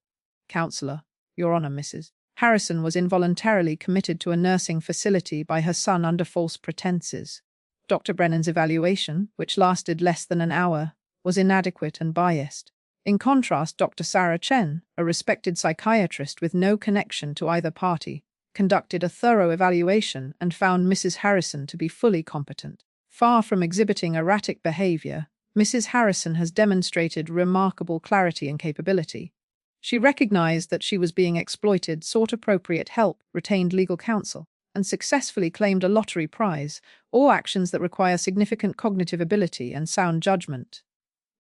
Speaker 1: Counselor, Your Honor, Mrs. Harrison was involuntarily committed to a nursing facility by her son under false pretenses. Dr. Brennan's evaluation, which lasted less than an hour, was inadequate and biased. In contrast, Dr. Sarah Chen, a respected psychiatrist with no connection to either party, conducted a thorough evaluation and found Mrs. Harrison to be fully competent. Far from exhibiting erratic behavior, Mrs. Harrison has demonstrated remarkable clarity and capability. She recognized that she was being exploited, sought appropriate help, retained legal counsel, and successfully claimed a lottery prize, all actions that require significant cognitive ability and sound judgment.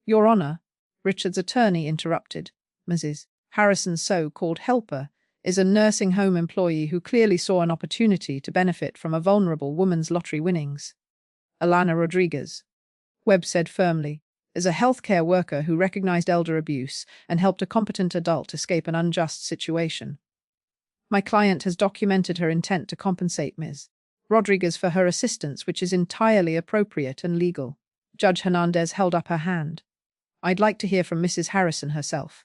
Speaker 1: Your Honor, Richard's attorney interrupted. Mrs. Harrison's so-called helper is a nursing home employee who clearly saw an opportunity to benefit from a vulnerable woman's lottery winnings. Alana Rodriguez, Webb said firmly, is a healthcare worker who recognized elder abuse and helped a competent adult escape an unjust situation. My client has documented her intent to compensate Ms. Rodriguez for her assistance, which is entirely appropriate and legal. Judge Hernandez held up her hand. I'd like to hear from Mrs. Harrison herself.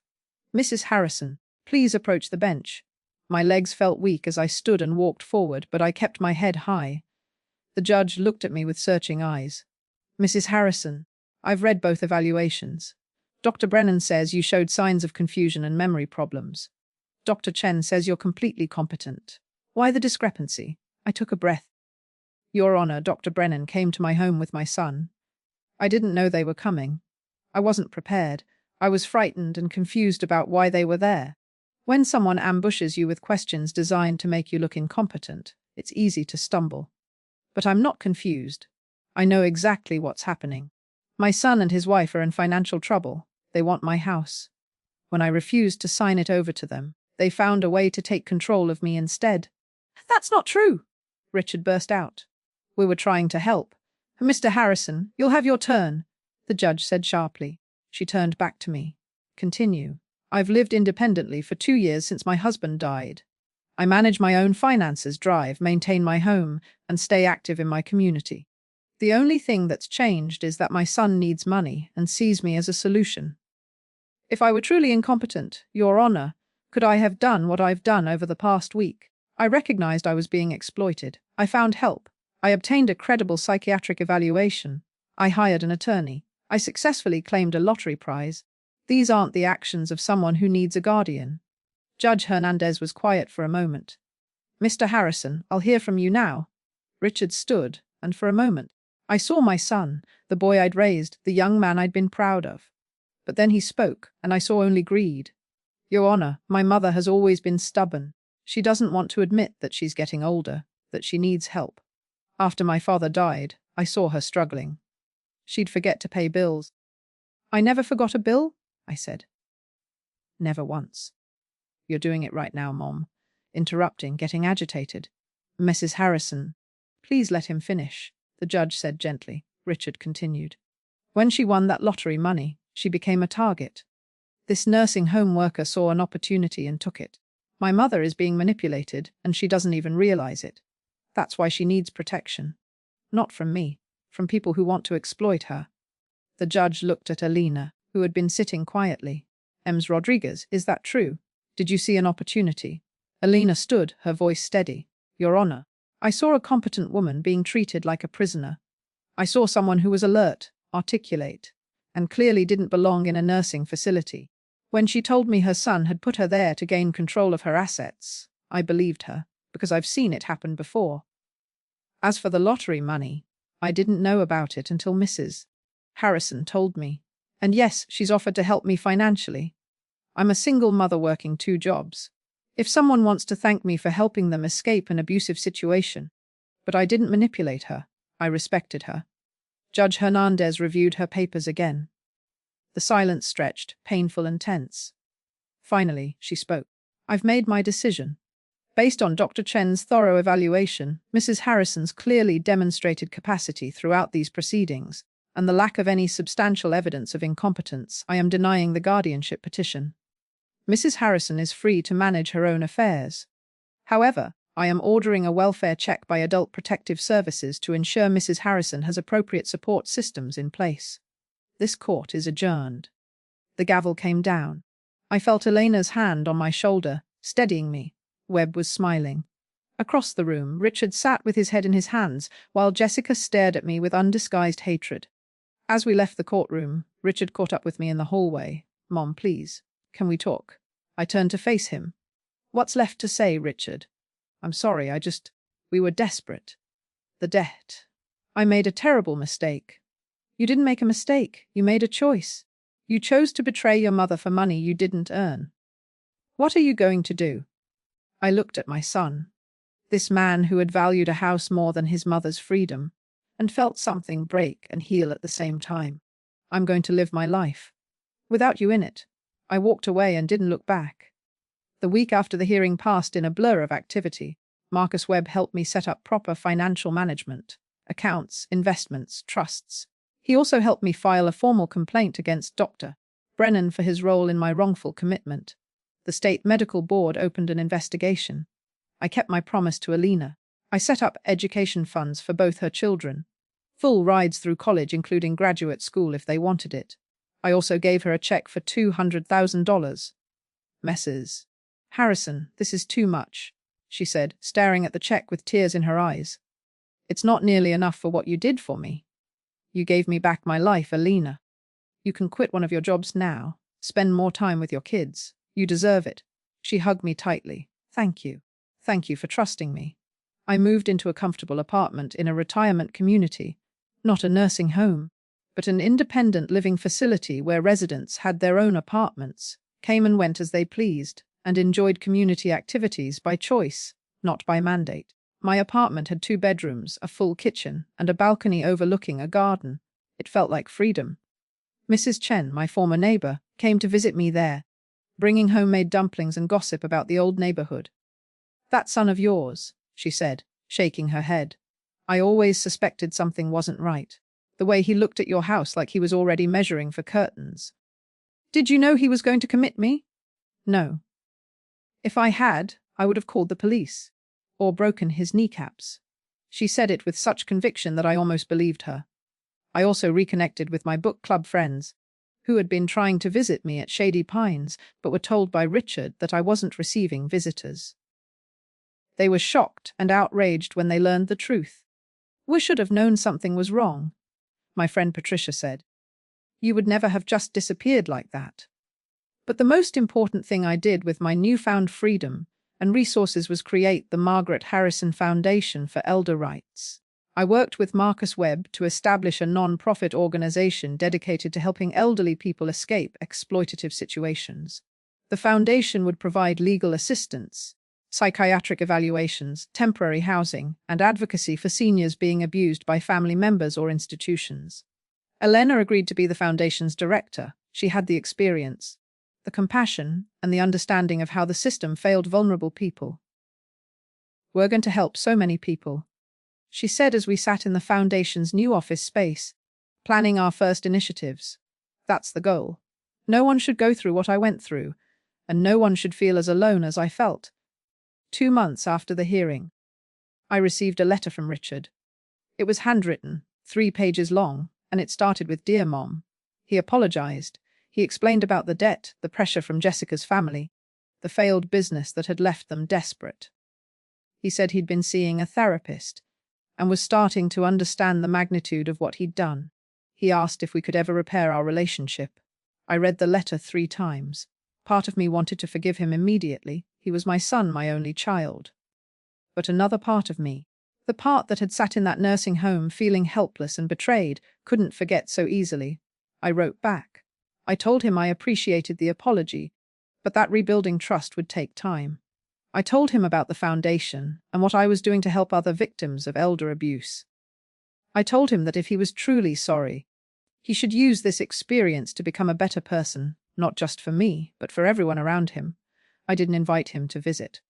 Speaker 1: Mrs. Harrison, please approach the bench. My legs felt weak as I stood and walked forward, but I kept my head high. The judge looked at me with searching eyes. Mrs. Harrison, I've read both evaluations. Dr. Brennan says you showed signs of confusion and memory problems. Dr. Chen says you're completely competent. Why the discrepancy? I took a breath. Your Honor, Dr. Brennan came to my home with my son. I didn't know they were coming. I wasn't prepared. I was frightened and confused about why they were there. When someone ambushes you with questions designed to make you look incompetent, it's easy to stumble. But I'm not confused. I know exactly what's happening. My son and his wife are in financial trouble. They want my house. When I refused to sign it over to them, they found a way to take control of me instead. That's not true, Richard burst out. We were trying to help. Mr. Harrison, you'll have your turn, the judge said sharply. She turned back to me. Continue. I've lived independently for 2 years since my husband died. I manage my own finances, drive, maintain my home, and stay active in my community. The only thing that's changed is that my son needs money and sees me as a solution. If I were truly incompetent, Your Honor, could I have done what I've done over the past week? I recognized I was being exploited. I found help. I obtained a credible psychiatric evaluation. I hired an attorney. I successfully claimed a lottery prize. These aren't the actions of someone who needs a guardian. Judge Hernandez was quiet for a moment. Mr. Harrison, I'll hear from you now. Richard stood, and for a moment, I saw my son, the boy I'd raised, the young man I'd been proud of. But then he spoke, and I saw only greed. Your Honor, my mother has always been stubborn. She doesn't want to admit that she's getting older, that she needs help. After my father died, I saw her struggling. She'd forget to pay bills. I never forgot a bill, I said. Never once. You're doing it right now, Mom. Interrupting, getting agitated. Mrs. Harrison, please let him finish, the judge said gently. Richard continued. When she won that lottery money, she became a target. This nursing home worker saw an opportunity and took it. My mother is being manipulated, and she doesn't even realize it. That's why she needs protection. Not from me, from people who want to exploit her. The judge looked at Alina, who had been sitting quietly. Ms. Rodriguez, is that true? Did you see an opportunity? Alina stood, her voice steady. Your Honor, I saw a competent woman being treated like a prisoner. I saw someone who was alert, articulate, and clearly didn't belong in a nursing facility. When she told me her son had put her there to gain control of her assets, I believed her, because I've seen it happen before. As for the lottery money, I didn't know about it until Mrs. Harrison told me. And yes, she's offered to help me financially. I'm a single mother working 2 jobs. If someone wants to thank me for helping them escape an abusive situation. But I didn't manipulate her. I respected her. Judge Hernandez reviewed her papers again. The silence stretched, painful and tense. Finally, she spoke. I've made my decision. Based on Dr. Chen's thorough evaluation, Mrs. Harrison's clearly demonstrated capacity throughout these proceedings, and the lack of any substantial evidence of incompetence, I am denying the guardianship petition. Mrs. Harrison is free to manage her own affairs. However, I am ordering a welfare check by Adult Protective Services to ensure Mrs. Harrison has appropriate support systems in place. This court is adjourned. The gavel came down. I felt Elena's hand on my shoulder, steadying me. Webb was smiling. Across the room, Richard sat with his head in his hands, while Jessica stared at me with undisguised hatred. As we left the courtroom, Richard caught up with me in the hallway. Mom, please, can we talk? I turned to face him. What's left to say, Richard? I'm sorry, we were desperate. The debt. I made a terrible mistake. You didn't make a mistake, you made a choice. You chose to betray your mother for money you didn't earn. What are you going to do? I looked at my son. This man who had valued a house more than his mother's freedom, and felt something break and heal at the same time. I'm going to live my life. Without you in it. I walked away and didn't look back. The week after the hearing passed in a blur of activity, Marcus Webb helped me set up proper financial management, accounts, investments, trusts. He also helped me file a formal complaint against Dr. Brennan for his role in my wrongful commitment. The state medical board opened an investigation. I kept my promise to Elena. I set up education funds for both her children. Full rides through college, including graduate school if they wanted it. I also gave her a check for $200,000. Mrs. Harrison, this is too much, she said, staring at the check with tears in her eyes. It's not nearly enough for what you did for me. You gave me back my life, Elena. You can quit one of your jobs now. Spend more time with your kids. You deserve it. She hugged me tightly. Thank you. Thank you for trusting me. I moved into a comfortable apartment in a retirement community, not a nursing home, but an independent living facility where residents had their own apartments, came and went as they pleased, and enjoyed community activities by choice, not by mandate. My apartment had 2 bedrooms, a full kitchen, and a balcony overlooking a garden. It felt like freedom. Mrs. Chen, my former neighbor, came to visit me there, bringing homemade dumplings and gossip about the old neighborhood. That son of yours, she said, shaking her head. I always suspected something wasn't right. The way he looked at your house like he was already measuring for curtains. Did you know he was going to commit me? No. If I had, I would have called the police. Or broken his kneecaps. She said it with such conviction that I almost believed her. I also reconnected with my book club friends, who had been trying to visit me at Shady Pines, but were told by Richard that I wasn't receiving visitors. They were shocked and outraged when they learned the truth. We should have known something was wrong, my friend Patricia said. You would never have just disappeared like that. But the most important thing I did with my newfound freedom and resources was create the Margaret Harrison Foundation for Elder Rights. I worked with Marcus Webb to establish a non-profit organization dedicated to helping elderly people escape exploitative situations. The foundation would provide legal assistance, psychiatric evaluations, temporary housing, and advocacy for seniors being abused by family members or institutions. Elena agreed to be the foundation's director. She had the experience, the compassion, and the understanding of how the system failed vulnerable people. We're going to help so many people, she said as we sat in the foundation's new office space, planning our first initiatives. That's the goal. No one should go through what I went through, and no one should feel as alone as I felt. 2 months after the hearing, I received a letter from Richard. It was handwritten, 3 pages long, and it started with "Dear Mom." He apologized. He explained about the debt, the pressure from Jessica's family, the failed business that had left them desperate. He said he'd been seeing a therapist and was starting to understand the magnitude of what he'd done. He asked if we could ever repair our relationship. I read the letter 3 times. Part of me wanted to forgive him immediately. He was my son, my only child. But another part of me, The part that had sat in that nursing home feeling helpless and betrayed couldn't forget so easily. I wrote back. I told him I appreciated the apology, but that rebuilding trust would take time. I told him about the foundation and what I was doing to help other victims of elder abuse. I told him that if he was truly sorry, he should use this experience to become a better person, not just for me, but for everyone around him. I didn't invite him to visit.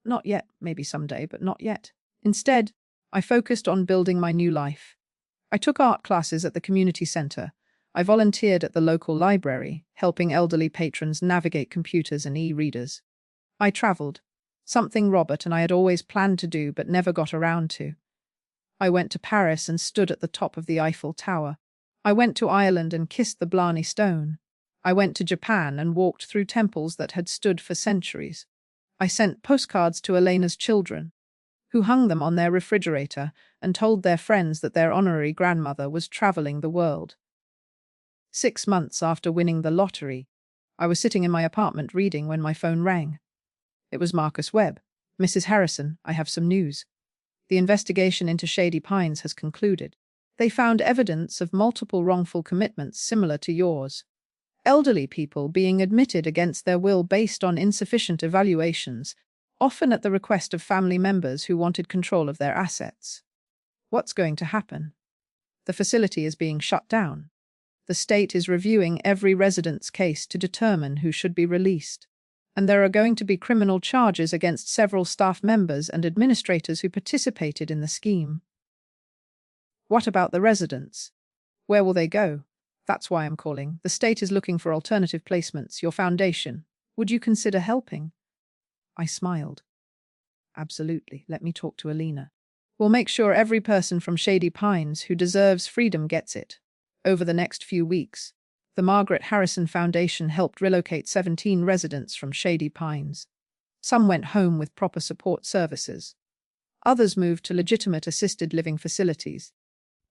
Speaker 1: Not yet, maybe someday, but not yet. Instead, I focused on building my new life. I took art classes at the community center. I volunteered at the local library, helping elderly patrons navigate computers and e-readers. I traveled, something Robert and I had always planned to do but never got around to. I went to Paris and stood at the top of the Eiffel Tower. I went to Ireland and kissed the Blarney Stone. I went to Japan and walked through temples that had stood for centuries. I sent postcards to Elena's children, who hung them on their refrigerator and told their friends that their honorary grandmother was traveling the world. 6 months after winning the lottery, I was sitting in my apartment reading when my phone rang. It was Marcus Webb. "Mrs. Harrison, I have some news. The investigation into Shady Pines has concluded. They found evidence of multiple wrongful commitments similar to yours. Elderly people being admitted against their will based on insufficient evaluations, often at the request of family members who wanted control of their assets. What's going to happen? The facility is being shut down. The state is reviewing every resident's case to determine who should be released. And there are going to be criminal charges against several staff members and administrators who participated in the scheme." "What about the residents? Where will they go?" "That's why I'm calling. The state is looking for alternative placements. Your foundation. Would you consider helping?" I smiled. "Absolutely. Let me talk to Alina. We'll make sure every person from Shady Pines who deserves freedom gets it." Over the next few weeks, the Margaret Harrison Foundation helped relocate 17 residents from Shady Pines. Some went home with proper support services. Others moved to legitimate assisted living facilities.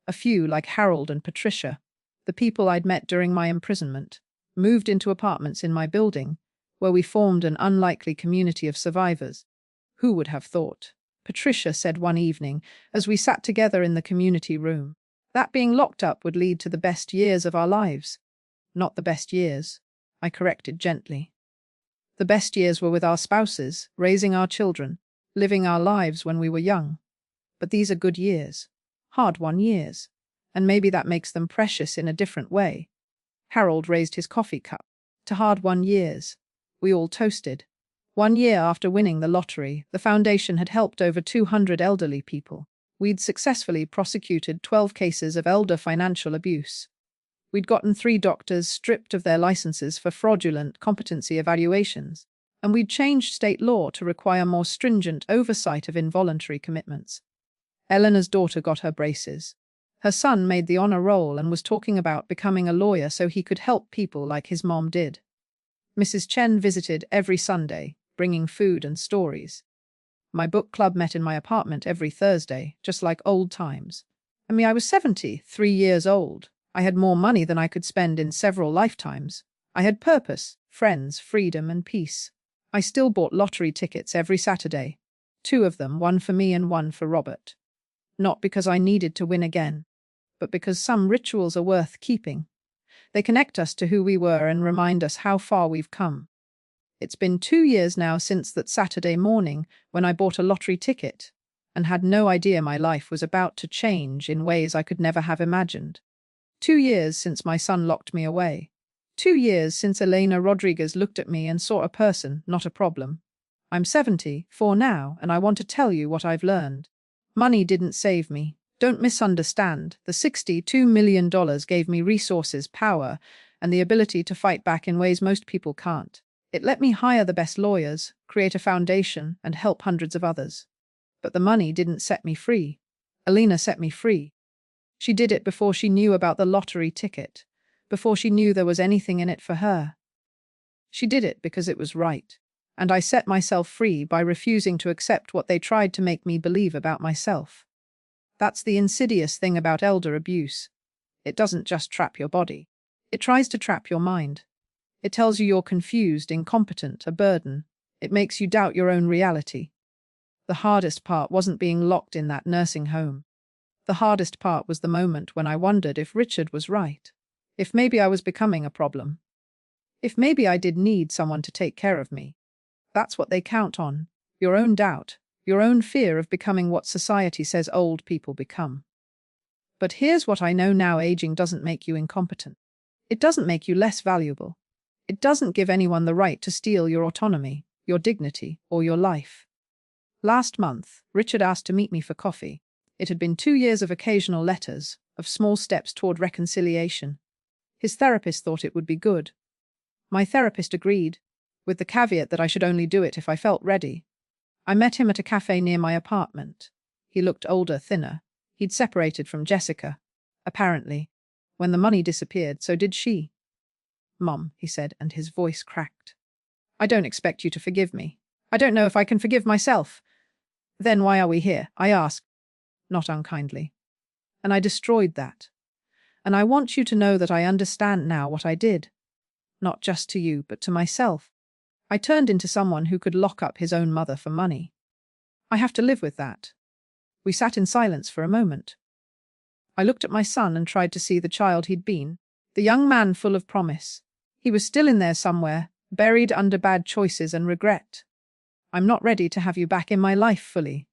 Speaker 1: A few, like Harold and Patricia, the people I'd met during my imprisonment, moved into apartments in my building, where we formed an unlikely community of survivors. "Who would have thought?" Patricia said one evening as we sat together in the community room. "That being locked up would lead to the best years of our lives." "Not the best years," I corrected gently. "The best years were with our spouses, raising our children, living our lives when we were young. But these are good years, hard-won years, and maybe that makes them precious in a different way." Harold raised his coffee cup. "To hard-won years." We all toasted. 1 year after winning the lottery, the foundation had helped over 200 elderly people. We'd successfully prosecuted 12 cases of elder financial abuse. We'd gotten 3 doctors stripped of their licenses for fraudulent competency evaluations, and we'd changed state law to require more stringent oversight of involuntary commitments. Eleanor's daughter got her braces. Her son made the honor roll and was talking about becoming a lawyer so he could help people like his mom did. Mrs. Chen visited every Sunday, bringing food and stories. My book club met in my apartment every Thursday, just like old times. I was 73 years old. I had more money than I could spend in several lifetimes. I had purpose, friends, freedom, and peace. I still bought lottery tickets every Saturday. 2 of them, one for me and one for Robert. Not because I needed to win again, but because some rituals are worth keeping. They connect us to who we were and remind us how far we've come. It's been 2 years now since that Saturday morning when I bought a lottery ticket and had no idea my life was about to change in ways I could never have imagined. 2 years since my son locked me away. 2 years since Elena Rodriguez looked at me and saw a person, not a problem. I'm 74 now, and I want to tell you what I've learned. Money didn't save me. Don't misunderstand. The $62 million gave me resources, power, and the ability to fight back in ways most people can't. It let me hire the best lawyers, create a foundation, and help hundreds of others. But the money didn't set me free. Elena set me free. She did it before she knew about the lottery ticket, before she knew there was anything in it for her. She did it because it was right, and I set myself free by refusing to accept what they tried to make me believe about myself. That's the insidious thing about elder abuse. It doesn't just trap your body. It tries to trap your mind. It tells you you're confused, incompetent, a burden. It makes you doubt your own reality. The hardest part wasn't being locked in that nursing home. The hardest part was the moment when I wondered if Richard was right. If maybe I was becoming a problem. If maybe I did need someone to take care of me. That's what they count on. Your own doubt, your own fear of becoming what society says old people become. But here's what I know now: aging doesn't make you incompetent. It doesn't make you less valuable. It doesn't give anyone the right to steal your autonomy, your dignity, or your life. Last month, Richard asked to meet me for coffee. It had been 2 years of occasional letters, of small steps toward reconciliation. His therapist thought it would be good. My therapist agreed, with the caveat that I should only do it if I felt ready. I met him at a cafe near my apartment. He looked older, thinner. He'd separated from Jessica. Apparently. When the money disappeared, so did she. "Mom," he said, and his voice cracked. "I don't expect you to forgive me. I don't know if I can forgive myself." "Then why are we here?" I asked, not unkindly. And I destroyed that. And I want you to know that I understand now what I did. Not just to you, but to myself. I turned into someone who could lock up his own mother for money. I have to live with that. We sat in silence for a moment. I looked at my son and tried to see the child he'd been, the young man full of promise. He was still in there somewhere, buried under bad choices and regret. "I'm not ready to have you back in my life fully,"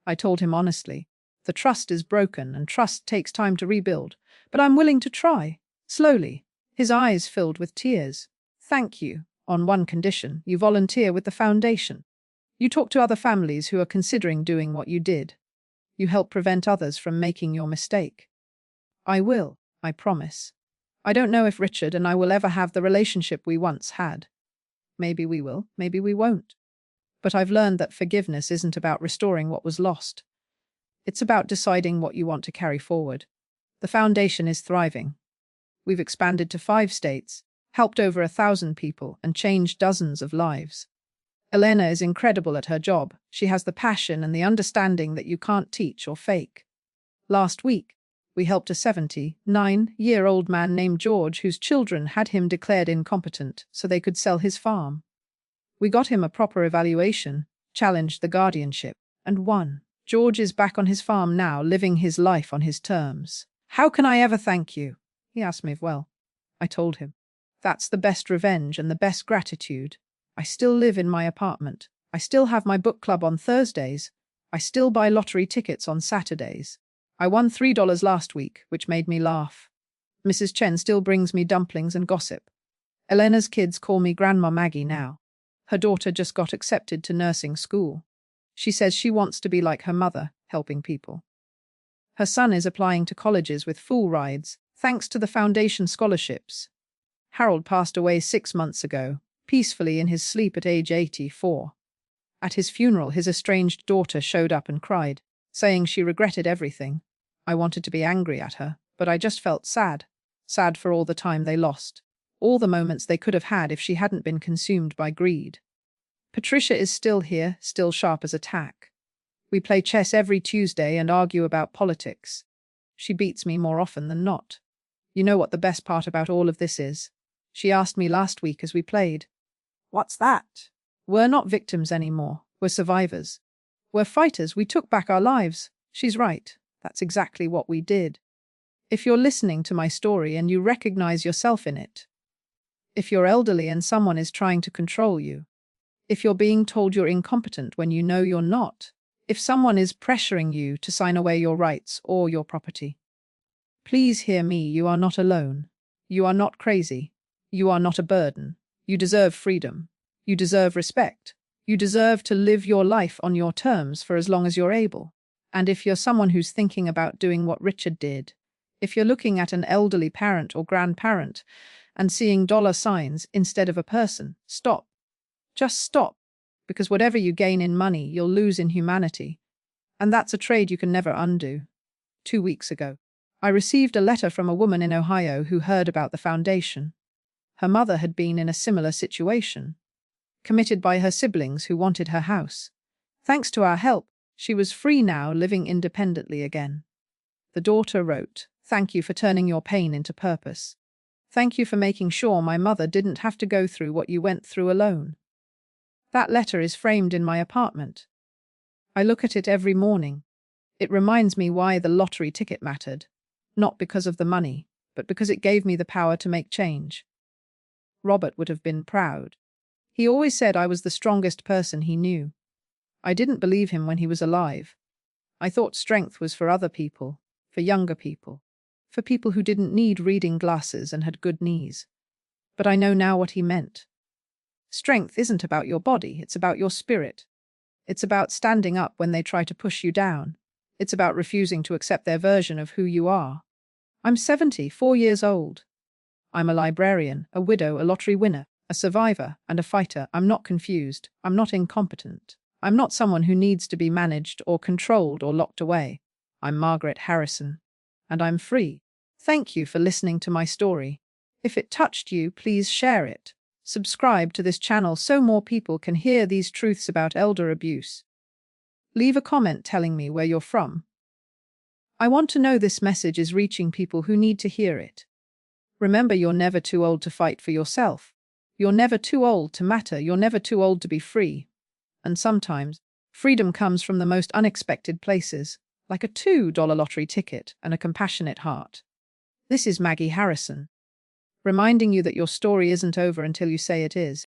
Speaker 1: I told him honestly. "The trust is broken, and trust takes time to rebuild. But I'm willing to try, slowly." His eyes filled with tears. "Thank you. On one condition: you volunteer with the foundation. You talk to other families who are considering doing what you did. You help prevent others from making your mistake." "I will, I promise. I don't know if Richard and I will ever have the relationship we once had. Maybe we will, maybe we won't. But I've learned that forgiveness isn't about restoring what was lost. It's about deciding what you want to carry forward. The foundation is thriving. We've expanded to 5 states, helped over 1,000 people, and changed dozens of lives. Elena is incredible at her job. She has the passion and the understanding that you can't teach or fake. Last week, we helped a 79-year-old man named George whose children had him declared incompetent so they could sell his farm. We got him a proper evaluation, challenged the guardianship, and won. George is back on his farm now, living his life on his terms. "How can I ever thank you?" He asked me if well. I told him. "That's the best revenge and the best gratitude. I still live in my apartment. I still have my book club on Thursdays. I still buy lottery tickets on Saturdays. I won $3 last week, which made me laugh. Mrs. Chen still brings me dumplings and gossip. Elena's kids call me Grandma Maggie now. Her daughter just got accepted to nursing school. She says she wants to be like her mother, helping people. Her son is applying to colleges with full rides, thanks to the foundation scholarships. Harold passed away 6 months ago, peacefully in his sleep at age 84. At his funeral, his estranged daughter showed up and cried, saying she regretted everything. I wanted to be angry at her, but I just felt sad. Sad for all the time they lost. All the moments they could have had if she hadn't been consumed by greed. Patricia is still here, still sharp as a tack. We play chess every Tuesday and argue about politics. She beats me more often than not. You know what the best part about all of this is? She asked me last week as we played. "What's that?" "We're not victims anymore. We're survivors. We're fighters. We took back our lives." She's right. That's exactly what we did. If you're listening to my story and you recognize yourself in it, if you're elderly and someone is trying to control you, if you're being told you're incompetent when you know you're not, if someone is pressuring you to sign away your rights or your property, please hear me. You are not alone. You are not crazy. You are not a burden. You deserve freedom. You deserve respect. You deserve to live your life on your terms for as long as you're able. And if you're someone who's thinking about doing what Richard did, if you're looking at an elderly parent or grandparent and seeing dollar signs instead of a person, stop. Just stop. Because whatever you gain in money, you'll lose in humanity. And that's a trade you can never undo. 2 weeks ago, I received a letter from a woman in Ohio who heard about the foundation. Her mother had been in a similar situation, committed by her siblings who wanted her house. Thanks to our help, she was free now, living independently again. The daughter wrote, "Thank you for turning your pain into purpose. Thank you for making sure my mother didn't have to go through what you went through alone." That letter is framed in my apartment. I look at it every morning. It reminds me why the lottery ticket mattered. Not because of the money, but because it gave me the power to make change. Robert would have been proud. He always said I was the strongest person he knew. I didn't believe him when he was alive. I thought strength was for other people, for younger people, for people who didn't need reading glasses and had good knees. But I know now what he meant. Strength isn't about your body, it's about your spirit. It's about standing up when they try to push you down. It's about refusing to accept their version of who you are. I'm 74 years old. I'm a librarian, a widow, a lottery winner, a survivor, and a fighter. I'm not confused. I'm not incompetent. I'm not someone who needs to be managed or controlled or locked away. I'm Margaret Harrison. And I'm free. Thank you for listening to my story. If it touched you, please share it. Subscribe to this channel so more people can hear these truths about elder abuse. Leave a comment telling me where you're from. I want to know this message is reaching people who need to hear it. Remember, you're never too old to fight for yourself. You're never too old to matter. You're never too old to be free. And sometimes, freedom comes from the most unexpected places, like a $2 lottery ticket and a compassionate heart. This is Maggie Harrison, reminding you that your story isn't over until you say it is.